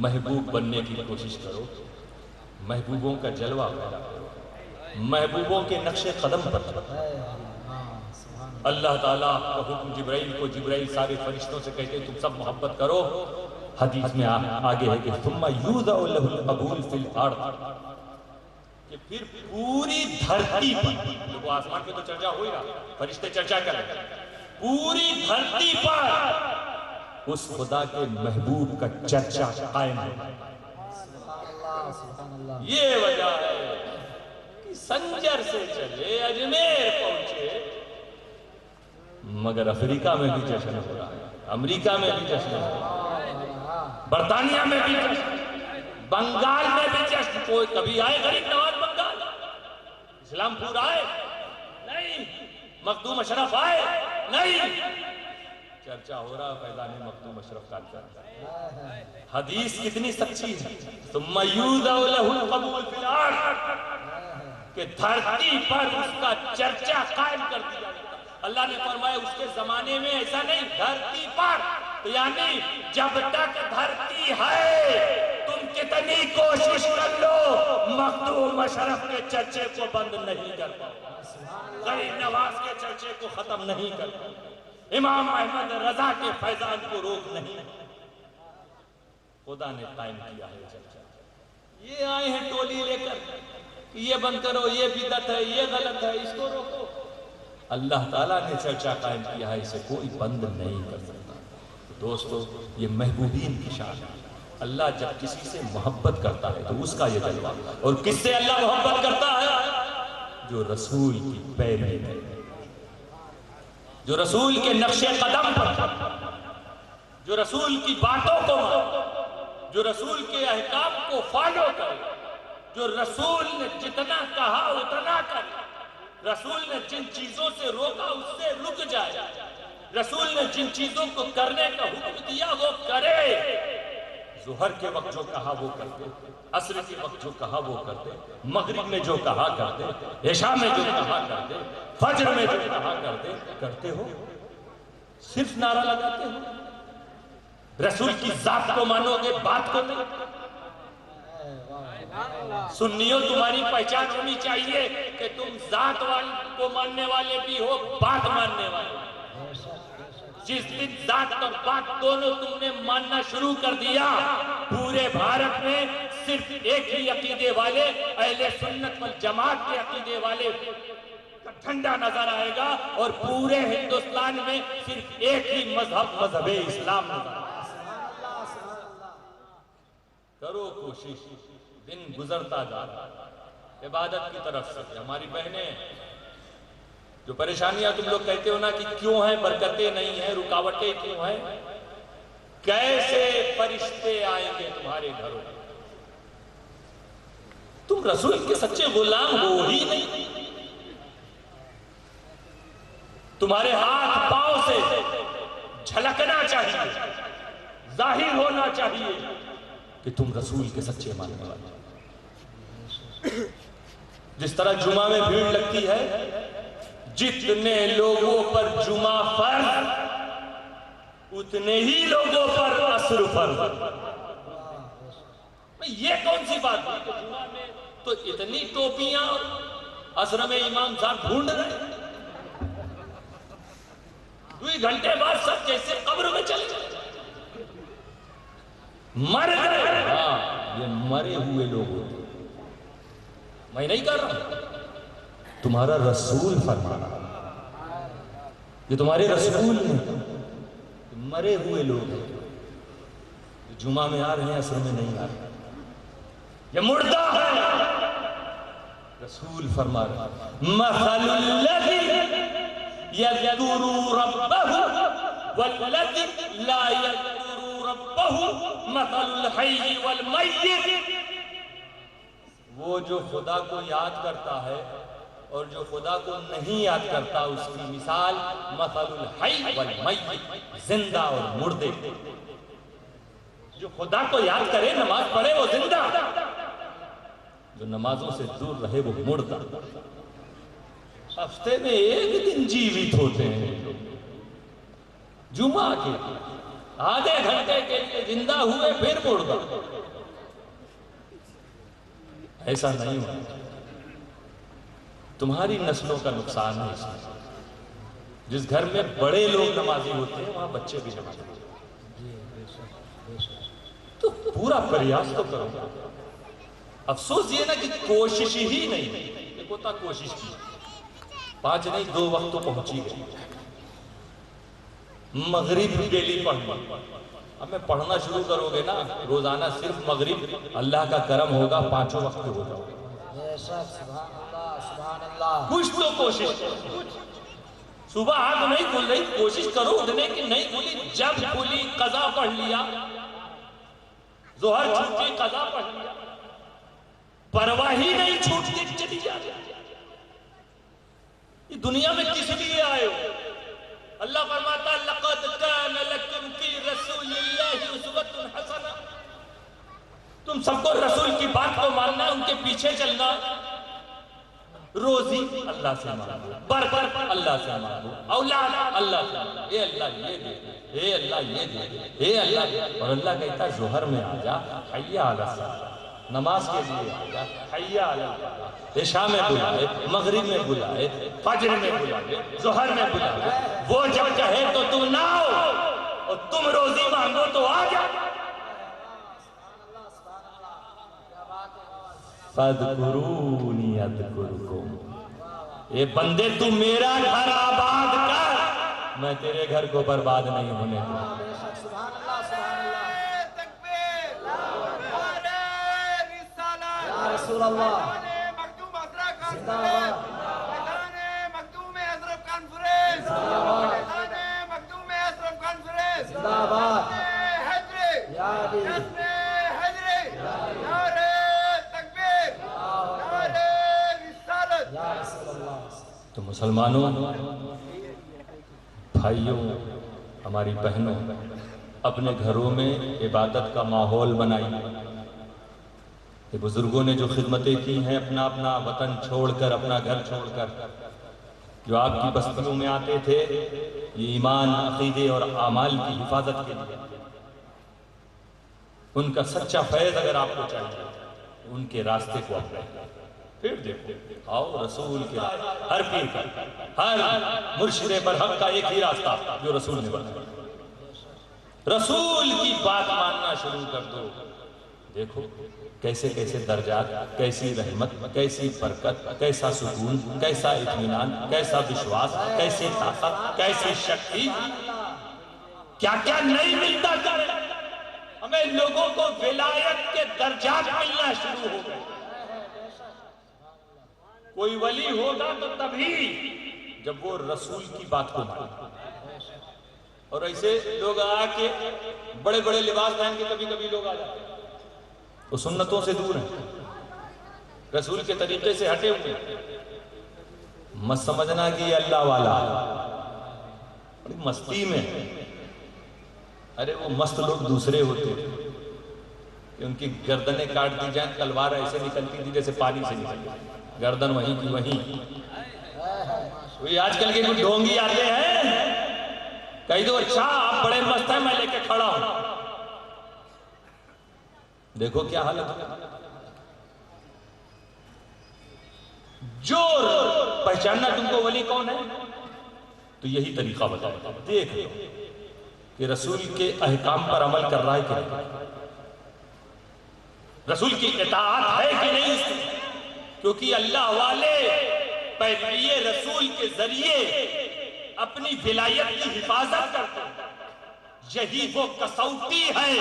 محبوب بننے کی کوشش کرو، محبوبوں کا جلوہ پیدا کرو، محبوبوں کے نقش قدم پر چلو۔ اللہ تعالیٰ کا حکم جبرائیل کو، جبرائیل سارے فرشتوں سے کہتے ہیں تم سب محبت کرو۔ حدیث میں آگے ہے کہ ثم یوضع لہ القبول فی الارض، کہ پھر پوری دھرتی پر، دیکھو آسمان پہ تو چرچا ہوئی رہا، فرشتے چرچا کریں، پوری دھرتی پر اس خدا کے محبوب کا چرچا قائم ہے۔ یہ وجہ ہے کہ سنجر سے چلے اجمیر پہنچے، مگر افریقہ میں بھی جشن ہو رہا ہے، امریکہ میں بھی جشن ہو رہا ہے، برطانیہ میں بھی جشن، بنگال میں بھی جشن۔ کوئی کبھی آئے غریب نواز بنگال؟ اسلام پور آئے؟ نہیں۔ مخدوم اشرف آئے؟ نہیں۔ چرچا ہو رہا فیضان مخدوم اشرف کا چرچا۔ حدیث کتنی سچی ہے، ثم یوضع لہ القبول فی الارض، کہ دھرتی پر اس کا چرچا قائم کر دیا جاتا۔ اللہ نے فرمایا اس کے زمانے میں ایسا نہیں، دھرتی پر، یعنی جب تک دھرتی ہے تم کتنی کوشش کر لو مخدوم اشرف کے چرچے کو بند نہیں کر پاؤ، غریب نواز کے چرچے کو ختم نہیں کر پاؤ، امام احمد رضا کے فیضان کو روک نہیں۔ خدا نے قائم کیا ہے چرچا۔ یہ آئے ہیں ٹولی لے کر کہ یہ بند کرو، یہ بدعت ہے، یہ غلط ہے، اس کو روکو۔ اللہ تعالیٰ نے چرچا قائم کیا ہے، اسے کوئی بند نہیں کر سکتا۔ دوستو یہ محبوبین کی شان ہے۔ اللہ جب کسی سے محبت کرتا ہے تو اس کا یہ جلوہ، اور کس سے اللہ محبت کرتا ہے؟ جو رسول کی پیروی میں، جو رسول کے نقش قدم پر، جو رسول کی باتوں کو مانے، جو رسول کے احکام کو فالو کرے، جو رسول نے جتنا کہا اتنا کرے، رسول نے جن چیزوں سے روکا اس سے رک جائے، رسول نے جن چیزوں کو کرنے کا حکم دیا وہ کرے۔ ظہر کے وقت جو کہا وہ کرتے، عصر کے وقت جو کہا وہ کرتے، مغرب میں جو کہا کرتے، عشاء میں جو کہا کرتے، فجر میں جو کہا کرتے، کرتے ہو؟ صرف نعرہ لگاتے ہو؟ رسول کی ذات کو مانو گے، بات کو نہیں؟ سنیوں تمہاری پہچان ہونی چاہیے کہ تم ذات کو ماننے والے بھی ہو، بات ماننے والے۔ جس دن ذات اور بات دونوں تم نے ماننا شروع کر دیا، پورے بھارت میں صرف ایک ہی عقیدے والے، اہل سنت والجماعت کے عقیدے والے کا جھنڈا نظر آئے گا، اور پورے ہندوستان میں صرف ایک ہی مذہب، مذہب اسلام نظر آئے گا۔ کرو کوشش، دن گزرتا جا رہا ہے عبادت کی طرف سے۔ ہماری بہنیں جو پریشانیاں تم لوگ کہتے ہو نا کہ کیوں ہیں، برکتیں نہیں ہیں، رکاوٹیں کیوں ہیں، کیسے فرشتے آئیں گے تمہارے گھروں میں؟ تم رسول کے سچے غلام ہو ہی نہیں۔ تمہارے ہاتھ پاؤں سے جھلکنا چاہیے، ظاہر ہونا چاہیے کہ تم رسول کے سچے ماننے والے۔ جس طرح جمعہ میں بھیڑ لگتی ہے، جتنے لوگوں پر جمعہ فرض، اتنے ہی لوگوں پر عصر فرض۔ یہ کون سی بات ہے کہ جمعہ میں تو اتنی ٹوپیاں، عصر میں امام صاحب ڈھونڈ رہے، 2 گھنٹے بعد سب جیسے قبر میں چلے گئے، مر گئے۔ ہاں، یہ مرے ہوئے لوگ ہوتے، میں نہیں کر رہا، تمہارا رسول فرما رہا، یہ تمہارے رسول نے، مرے ہوئے لوگ ہیں، جمعہ میں آ رہے ہیں، عصر میں نہیں آ رہے، یہ مردہ ہے۔ رسول فرما رہا، مثل الذی یذکر ربہ والذی لا یذکر ربہ مثل الحی والمیت۔ وہ جو خدا کو یاد کرتا ہے اور جو خدا کو نہیں یاد کرتا، اس کی مثال مثل الحی والمیت، زندہ اور مردے۔ جو خدا کو یاد کرے، نماز پڑھے، وہ زندہ، جو نمازوں سے دور رہے وہ مردہ۔ ہفتے میں ایک دن جیوت ہوتے ہیں، جمعہ کے آدھے گھنٹے کے لیے زندہ ہوئے، پھر مردہ۔ ایسا نہیں ہوا، تمہاری نسلوں کا نقصان ہے اس میں۔ جس گھر میں بڑے لوگ نمازی ہوتے ہیں، وہاں بچے بھی نمازی ہوتے ہیں، تو پورا پریاس تو کرو۔ افسوس یہ نا کہ کوشش ہی نہیں، ایک ہوتا کوشش کی، 5 نہیں 2 وقت تو پہنچی گئی۔ مغرب کے لیے پڑھنا، اب میں پڑھنا شروع کرو گے نا روزانہ صرف مغرب، اللہ کا کرم ہوگا 5 وقت کے ہو جاؤ گے۔ کچھ تو کوشش، صبح آنکھ نہیں کھل رہی، کوشش کرو اٹھنے کی، نہیں کھلی، جب کھلی قضا پڑھ لیا، ظہر چھوٹی قضا پڑھ لیا، پرواہ ہی نہیں، چھوٹتی چلی جاتی۔ یہ دنیا میں کس لیے آئے ہو؟ اللہ فرماتا ہے لَقَدْ كَانَ لَكُمْ فِي رَسُولِ اللَّهِ أُسْوَةٌ حَسَنَةٌ۔ تم سب کو رسول کی بات کو ماننا، ان کے پیچھے چلنا۔ روزی اللہ سے مانگو، برکت اللہ سے مانگو، اولاد اللہ سے مانگو، اے اللہ یہ دے دے، اے اللہ یہ دے دے، اے اللہ۔ اور اللہ کہتا ہے ظہر میں آ جا، حی علی الصلاۃ، نماز کے لیے آ جا، حی علی الفلاح، عشاء میں بلائے، مغرب میں بلائے، فجر میں بلائے، ظہر میں بلائے۔ وہ جب کہے تو تم نہ آؤ، اور تم روزی مانگو تو آ جا۔ فَاذْكُرُونِي أَذْكُرْكُمْ، اے بندے تو میرا گھر آباد کر، میں تیرے گھر کو برباد نہیں ہونے دوں۔ رسول اللہ زندہ باد، زندہ باد، یا علی، یا رسول اللہ۔ تو مسلمانوں، بھائیوں، ہماری بہنوں، اپنے گھروں میں عبادت کا ماحول بنائیے۔ کہ بزرگوں نے جو خدمتیں کی ہیں، اپنا وطن چھوڑ کر، اپنا گھر چھوڑ کر، جو آپ کی بستیوں میں آتے تھے، یہ ایمان، عقیدے اور اعمال کی حفاظت کے لیے۔ ان کا سچا فیض اگر آپ کو چاہیے ان کے راستے کو اپنے پھر دیکھو آؤ رسول کے ہر پیر کا ہر مرشد برحق کا ایک ہی راستہ جو رسول نے بتایا، رسول کی بات ماننا شروع کر دو، دیکھو کیسے کیسے درجات، کیسی رحمت، کیسی برکت، کیسا سکون، کیسا اطمینان، کیسا وشواس، کیسے طاقت، کیسی شکتی، کیا کیا نہیں ملتا کرے ہمیں لوگوں کو ولایت کے درجات ملنا شروع ہو گئے۔ کوئی ولی ہوگا تو تبھی جب وہ رسول کی بات کو مانے، اور ایسے لوگ آ کے بڑے بڑے لباس پہن کے کبھی کبھی لوگ آ جاتے ہیں، وہ سنتوں سے دور ہیں، رسول کے طریقے سے ہٹے ہوئے، مت سمجھنا کہ یہ اللہ والا بڑی مستی میں، ارے وہ مست لوگ دوسرے ہوتے کہ ان کی گردنیں کاٹ دی جائیں، تلوار ایسے نکلتی تھی جیسے پانی سے نکلتی، گردن وہیں کی وہیں۔ وہی آج کل کے کچھ ڈھونگی آتے ہیں، کہی دو اچھا آپ بڑے مست ہیں میں لے کے کھڑا ہوں، دیکھو کیا حالت ہے۔ جو پہچاننا تم کو ولی کون ہے تو یہی طریقہ بتائے گا، دیکھ لو کہ رسول کے احکام پر عمل کر رہا ہے کہ نہیں، رسول کی اطاعت ہے کہ نہیں اس میں، کیونکہ اللہ والے پیروی رسول کے ذریعے اپنی ولایت کی حفاظت کرتے ہیں، یہی وہ کسوٹی ہے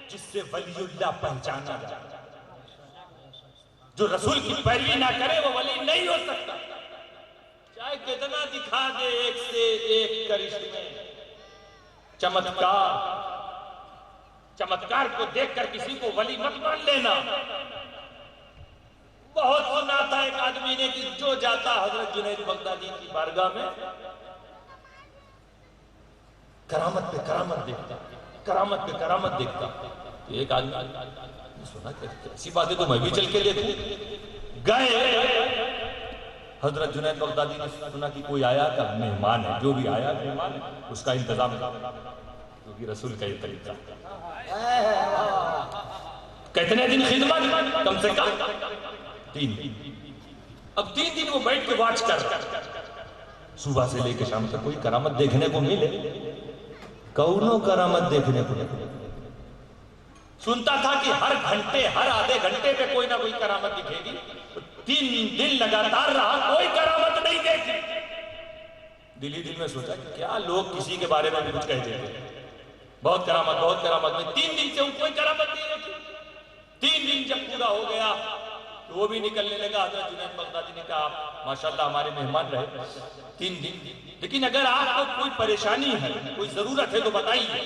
جس سے ولی اللہ پہچانا جائے، جو رسول کی پیروی نہ کرے وہ ولی نہیں ہو سکتا، چاہے کتنا دکھا دے ایک سے ایک کرشمے، چمتکار کو دیکھ کر کسی کو ولی مت مان لینا۔ بہت سنا تھا ایک آدمی نے کہ جو جاتا حضرت جنید بغدادی کی بارگاہ میں کرامت پہ کرامت دیکھتا، کرامت پہ کرامت دیکھتا، تو ایک آدمی نے سنا کہ ایسی بات ہے تو میں بھی چل کے دیکھوں، گئے حضرت جنید بغدادی نے سنا کہ کوئی آیا کا مہمان ہے، جو بھی آیا مہمان ہے اس کا انتظام ہے، کیونکہ رسول کا یہ طریقہ کتنے دن خدمت، کم سے کم 3 دن، اب 3 دن وہ بیٹھ کے واچ کر رہا، صبح سے لے کے شام تک کوئی کرامت دیکھنے کو ملے، کونوں کرامت دیکھنے کو ملے، سنتا تھا کہ ہر گھنٹے ہر آدھے گھنٹے پہ کوئی نہ کوئی کرامت دکھے گی، 3 دن لگاتار رہا کوئی کرامت نہیں دیکھی، دل ہی دل میں سوچا کہ کیا لوگ کسی کے بارے میں بھی کچھ کہہ دیتے ہیں، بہت کرامت میں 3 دن سے کوئی کرامت نہیں دیکھی۔ 3 دن جب پورا ہو گیا تو وہ بھی نکلنے لگا، حضرت جنید بغدادی نے کہا آپ ماشاءاللہ ہمارے مہمان رہے 3 دن، لیکن اگر آپ کو کوئی پریشانی ہے کوئی ضرورت ہے تو بتائیے،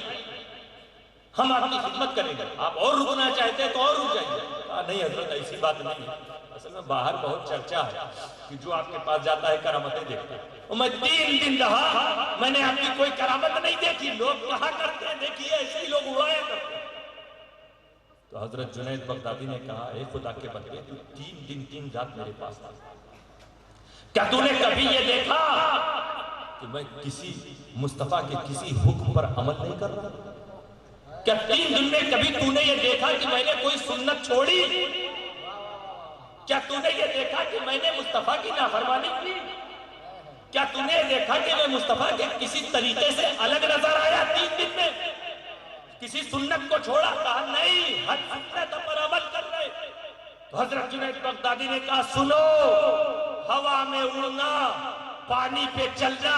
ہم آپ کی خدمت کریں گے، آپ اور رکنا چاہتے ہیں تو اور رک جائیے۔ کہا نہیں حضرت ایسی بات نہیں ہے، اصل میں باہر بہت چرچا ہے کہ جو آپ کے پاس جاتا ہے کرامتیں دیکھتا ہے، اور میں 3 دن رہا میں نے آپ کی کوئی کرامت نہیں دیکھی، لوگ کہا کرتے ہیں دیکھیے ایسے ہی لوگ اڑایا کرتے ہیں۔ تو حضرت جنید بغدادی نے کہا اے خدا کے بندے تو 3 دن 3 رات میرے پاس تھا، کیا تو نے کبھی یہ دیکھا کہ میں کسی مصطفیٰ کے کسی حکم پر عمل نہیں کر رہا؟ کیا 3 دن میں کبھی تو نے یہ دیکھا کہ میں نے کوئی سنت چھوڑی؟ کیا تو نے یہ دیکھا کہ میں نے مصطفیٰ کی نافرمانی کی؟ کیا تو نے یہ دیکھا کہ میں مصطفیٰ کے کسی طریقے سے الگ نظر آیا 3 دن میں؟ کسی سنت کو چھوڑا؟ کہا نہیں، ہر سنت پر عمل کر رہے۔ تو حضرت جنید بغدادی نے کہا سنو، ہوا میں اڑنا، پانی پہ چلنا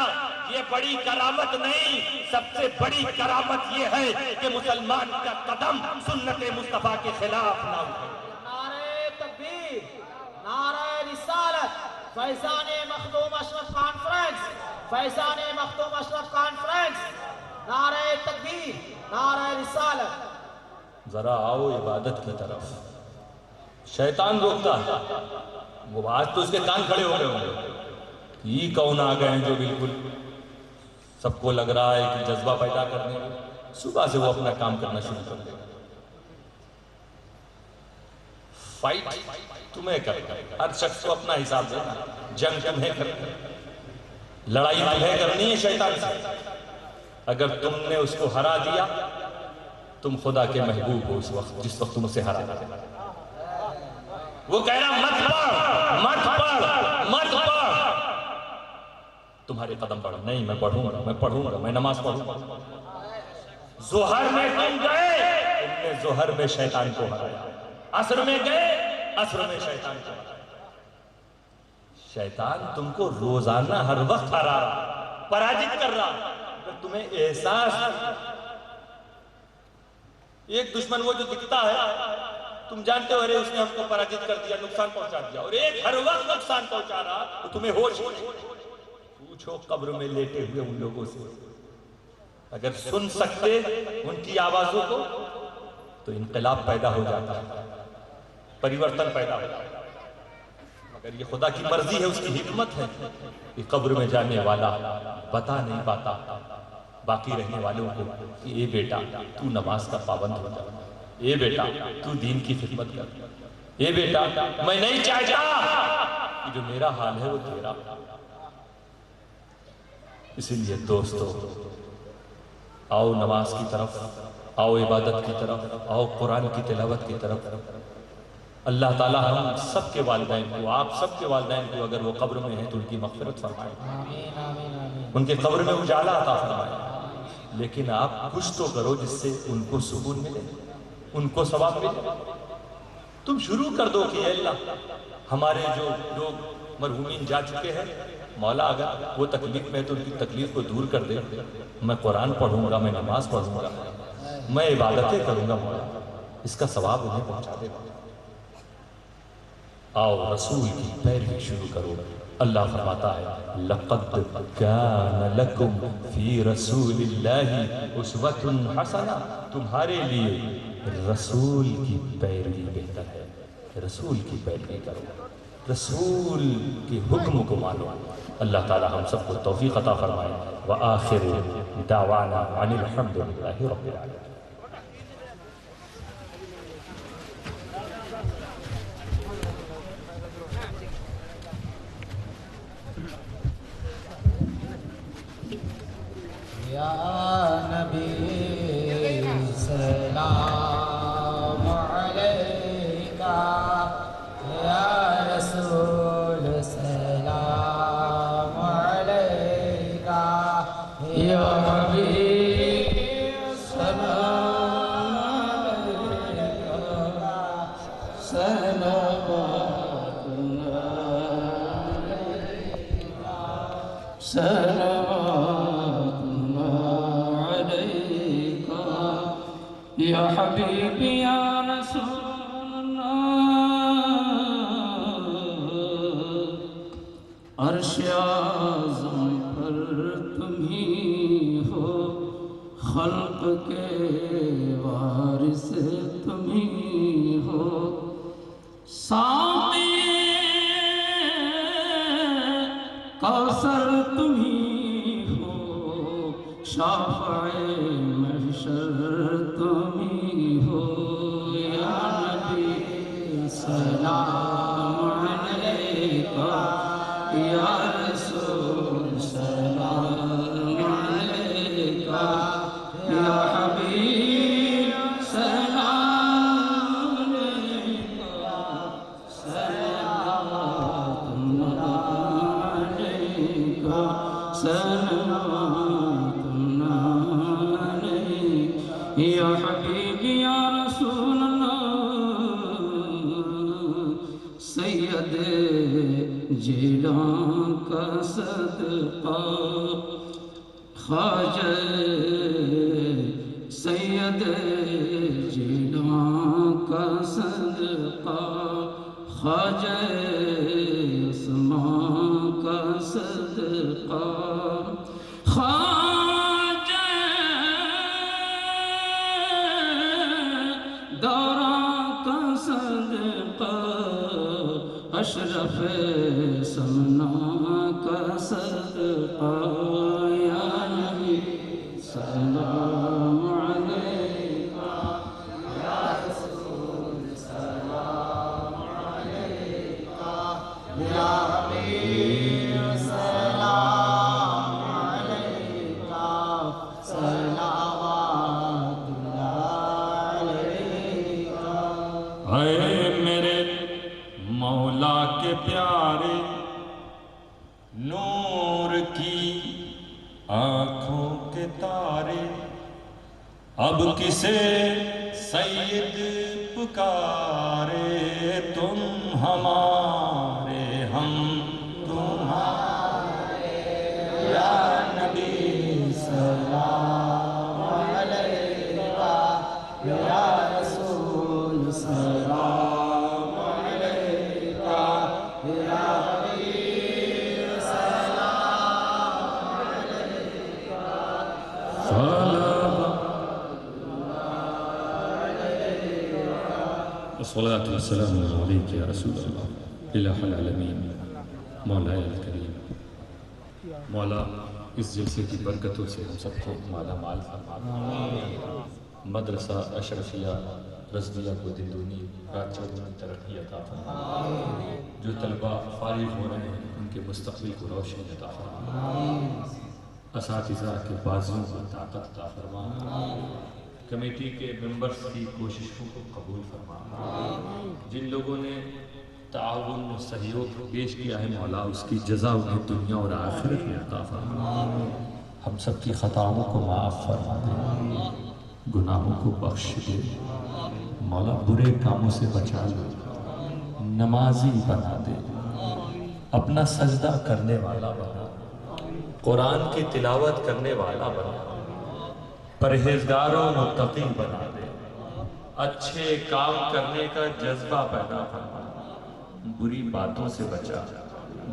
یہ بڑی کرامت نہیں، سب سے بڑی کرامت یہ ہے کہ مسلمان کا قدم سنت مصطفیٰ کے خلاف نہ اٹھے۔ نعرہ تکبیر، نعرہ رسالت، فیضان مخدوم اشرف کانفرنس، فیضان مخدوم اشرف کانفرنس، نعرہ تکبیر، نعرہ رسالت۔ ذرا آؤ عبادت کی طرف، شیطان روکتا ہے، وہ آج تو اس کے کان کھڑے ہو گئے ہوں گے، یہ کون آ گئے ہیں جو بالکل سب کو لگ رہا ہے کہ جذبہ پیدا کرنے میں، صبح سے وہ اپنا کام کرنا شروع کر دے گا۔ فائٹ تمہیں کرنا، ہر شخص کو اپنا حساب دینا، جنگ تمہیں کرنا، لڑائی تمہیں کرنی ہے شیطان سے، اگر تم نے اس کو ہرا دیا تم خدا کے محبوب ہو اس وقت جس وقت تم اسے ہرا دیا۔ وہ کہہ رہا مت پڑھ مت پڑھ مت پڑھ، تمہارے قدم پڑھ، نہیں میں پڑھوں گا، میں پڑھوں گا، میں نماز پڑھوں گا۔ ظہر میں تم گئے، تم نے ظہر میں شیطان کو ہرایا، عصر میں گئے، عصر میں شیطان کو ہرایا۔ شیطان تم کو روزانہ ہر وقت ہرا رہا، پراجت کر رہا، تمہیں احساس نہیں۔ ایک دشمن وہ جو دکھتا ہے تم جانتے ہو ارے اس نے ہم کو پراجت کر دیا، نقصان پہنچا دیا، اور ایک ہر وقت نقصان پہنچا رہا تو تمہیں ہوش نہیں۔ پوچھو قبر میں لیٹے ہوئے ان لوگوں سے، اگر سن سکتے ان کی آوازوں کو تو انقلاب پیدا ہو جاتا ہے، پریورتن پیدا ہو جاتا ہے، مگر یہ خدا کی مرضی ہے، اس کی حکمت ہے کہ قبر میں جانے والا بتا نہیں پاتا باقی رہنے والوں کو کہ اے بیٹا تو نماز کا پابند ہو جا، اے بیٹا تو دین کی خدمت کر، اے بیٹا میں نہیں چاہتا کہ جو میرا حال ہے وہ تیرا۔ اسی لیے دوستو آؤ نماز کی طرف، آؤ عبادت کی طرف، آؤ قرآن کی تلاوت کی طرف۔ اللہ تعالی ہم سب کے والدین کو، آپ سب کے والدین کو اگر وہ قبر میں ہیں تو ان کی مغفرت فرمائے، آمین آمین آمین۔ ان کے قبر میں اجالا عطا فرمائے، لیکن آپ کچھ تو کرو جس سے ان کو سکون ملے، ان کو ثواب ملے۔ تم شروع کر دو کہ اے اللہ ہمارے جو لوگ مرحومین جا چکے ہیں، مولا اگر وہ تکلیف میں تو ان کی تکلیف کو دور کر دے، میں قرآن پڑھوں گا، میں نماز پڑھوں گا، میں عبادتیں کروں گا، مولا اس کا ثواب انہیں پہنچا دے گا۔ آؤ رسول کی پیروی شروع کرو۔ اللہ فرماتا ہے لَقَدْ كَانَ لَكُمْ فِي رَسُولِ اللَّهِ أُسْوَةٌ حَسَنَةٌ، تمہارے لیے رسول کی پیروی بہتر ہے، رسول کی پیروی کرو، رسول کے حکم کو مانو۔ اللہ تعالی ہم سب کو توفیق عطا فرمائے۔ وآخر دعوانا عن الحمد للہ رب العالمین۔ یا نبی سلام علیکہ، یا رسول سلام علیکہ، یا حبیب سلام علیکہ، صلوات اللہ علیکہ، صلوات اللہ علیکہ، یا حبیبی یا رسول اللہ۔ عرش اعظم پر تم ہی ہو، خلق کے وارث تم ہی ہو، ساقی کوثر تم ہی ہو، شافع محشر تم ہی ہو، یا نبی سلام علیکہ، یا رسول سلام علیکہ، یا حبیب سلام علیکہ، صلوات اللہ علیکہ، صلوات اللہ علیکہ، یا حبیبی یا رسول اللہ۔ سید جیلان کا صدقہ، خواجہ سید جیلان کا صدقہ، خواجہ عثمان کا صدقہ، خواجہ دوران کا صدقہ، اشرف سمنا کا صدقہ، یا نبی سلام علیکہ، یا رسول سلام علیکہ، یا حبیب سلام علیکہ، صلوات اللہ علیکہ۔ اے میرے پیارے نور کی آنکھوں کے تارے اب کسے سید پکارے تم ہمارے ہم تمہارے یا نبی سلام علیکہ یا رسول سلام علیکہ یا حبیب سلام علیکہ الصلاة والسلام عليك يا رسول الله إله العالمين مولاي الکریم مولا اس جلسے کی برکتوں سے ہم سب کو مالا مال فرما مدرسہ اشرفیہ رضویہ کو دن دونی رات چودھری ترقی عطا فرما جو طلبہ فارغ ہو رہے ہیں ان کے مستقبل کو روشنی عطا فرما اساتذہ کے بازوں کو طاقت عطا فرما کمیٹی کے ممبرز کی کوششوں کو قبول فرما جن لوگوں نے تعاون و سہیوگ پیش کیا ہے مولا اس کی جزا انہیں دنیا اور آخرت میں عطا فرما ہم سب کی خطاؤں کو معاف فرما دے گناہوں کو بخش دے مولا برے کاموں سے بچا لے نمازی بنا دے اپنا سجدہ کرنے والا بنا قرآن کی تلاوت کرنے والا بنا پرہیزگار و متقی بنا دے اچھے کام کرنے کا جذبہ پیدا فرما بری باتوں سے بچا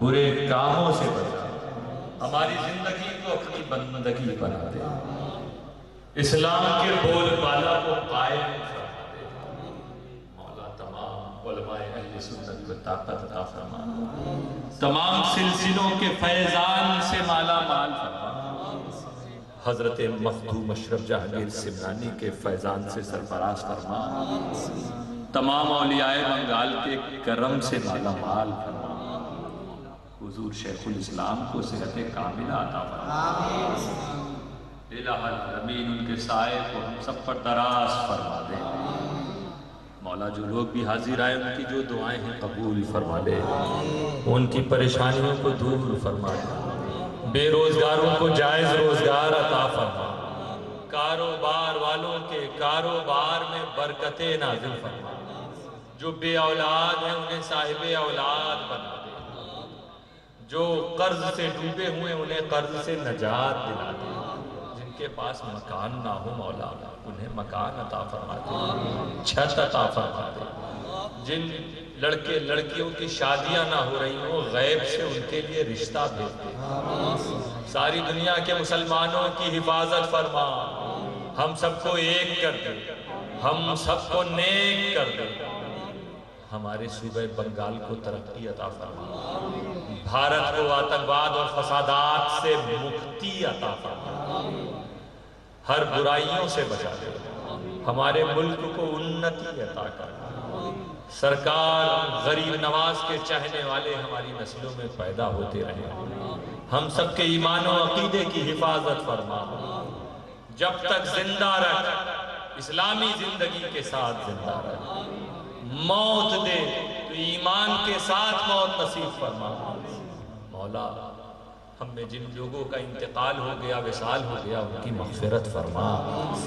برے کاموں سے بچا ہماری زندگی کو اپنی بندگی بنا دے اسلام کے بول بالا کو قائم فرما دے مولا تمام علماء اہل سنت کو طاقت عطا فرما تمام سلسلوں کے فیضان سے مالا مال فرما حضرت مخدوم اشرف جہانگیر سمنانی کے فیضان سے سرفراز فرما تمام اولیاء بنگال کے کرم سے مالا مال فرما حضور شیخ الاسلام کو صحت کاملہ عطا فرما الہ العالمین ان کے سائے کو ہم سب پر دراز فرما دے مولا جو لوگ بھی حاضر آئے ان کی جو دعائیں ہیں قبول فرما لے ان کی پریشانیوں کو دور فرما دے بے روزگاروں کو جائز روزگار عطا فرما کاروبار والوں کے کاروبار میں برکتیں نازل فرما جو بے اولاد ہیں انہیں صاحب اولاد بنا دے جو قرض سے ڈوبے ہوئے انہیں قرض سے نجات دلا دے جن کے پاس مکان نہ ہو مولا انہیں مکان عطا فرما دے چھت عطا فرما دے جن لڑکے لڑکیوں کی شادیاں نہ ہو رہی ہوں غیب سے ان کے لیے رشتہ بھیج دے ساری دنیا کے مسلمانوں کی حفاظت فرما ہم سب کو ایک کر دے ہم سب کو نیک کر دے ہمارے صوبہ بنگال کو ترقی عطا فرما بھارت کو آتنکواد اور فسادات سے مکتی عطا فرما ہر برائیوں سے بچا دے ہمارے ملک کو انتی عطا کر سرکار غریب نواز کے چاہنے والے ہماری نسلوں میں پیدا ہوتے رہے ہم سب کے ایمان و عقیدے کی حفاظت فرما جب تک زندہ رکھ اسلامی زندگی کے ساتھ زندہ رکھ موت دے تو ایمان کے ساتھ موت نصیب فرما مولا ہم میں جن لوگوں کا انتقال ہو گیا وصال ہو گیا ان کی مغفرت فرما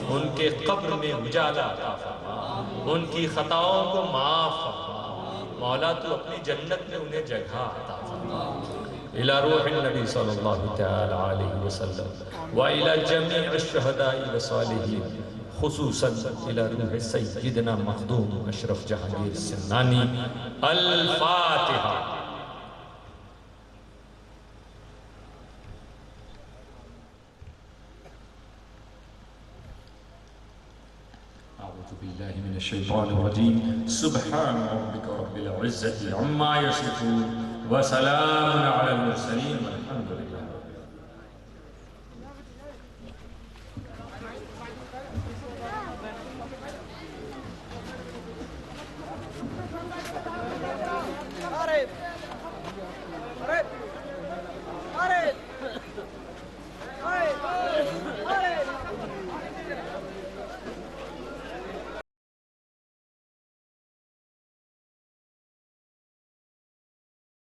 ان کے قبر میں اجالا عطا فرما ان کی خطاؤں کو معاف فرما مولا تو اپنی جنت میں انہیں جگہ عطا فرما الى روح النبی صلی اللہ تعالی علیہ وسلم وإلى جميع الشہداء والصالحین خصوصاً الى روح سیدنا مخدوم اشرف جہانگیر سمنانی الفاتحہ أعوذ بالله من الشيطان الرجيم سبحان ربك رب العزة عما يصفون وسلام على المرسلين والحمد لله Arif.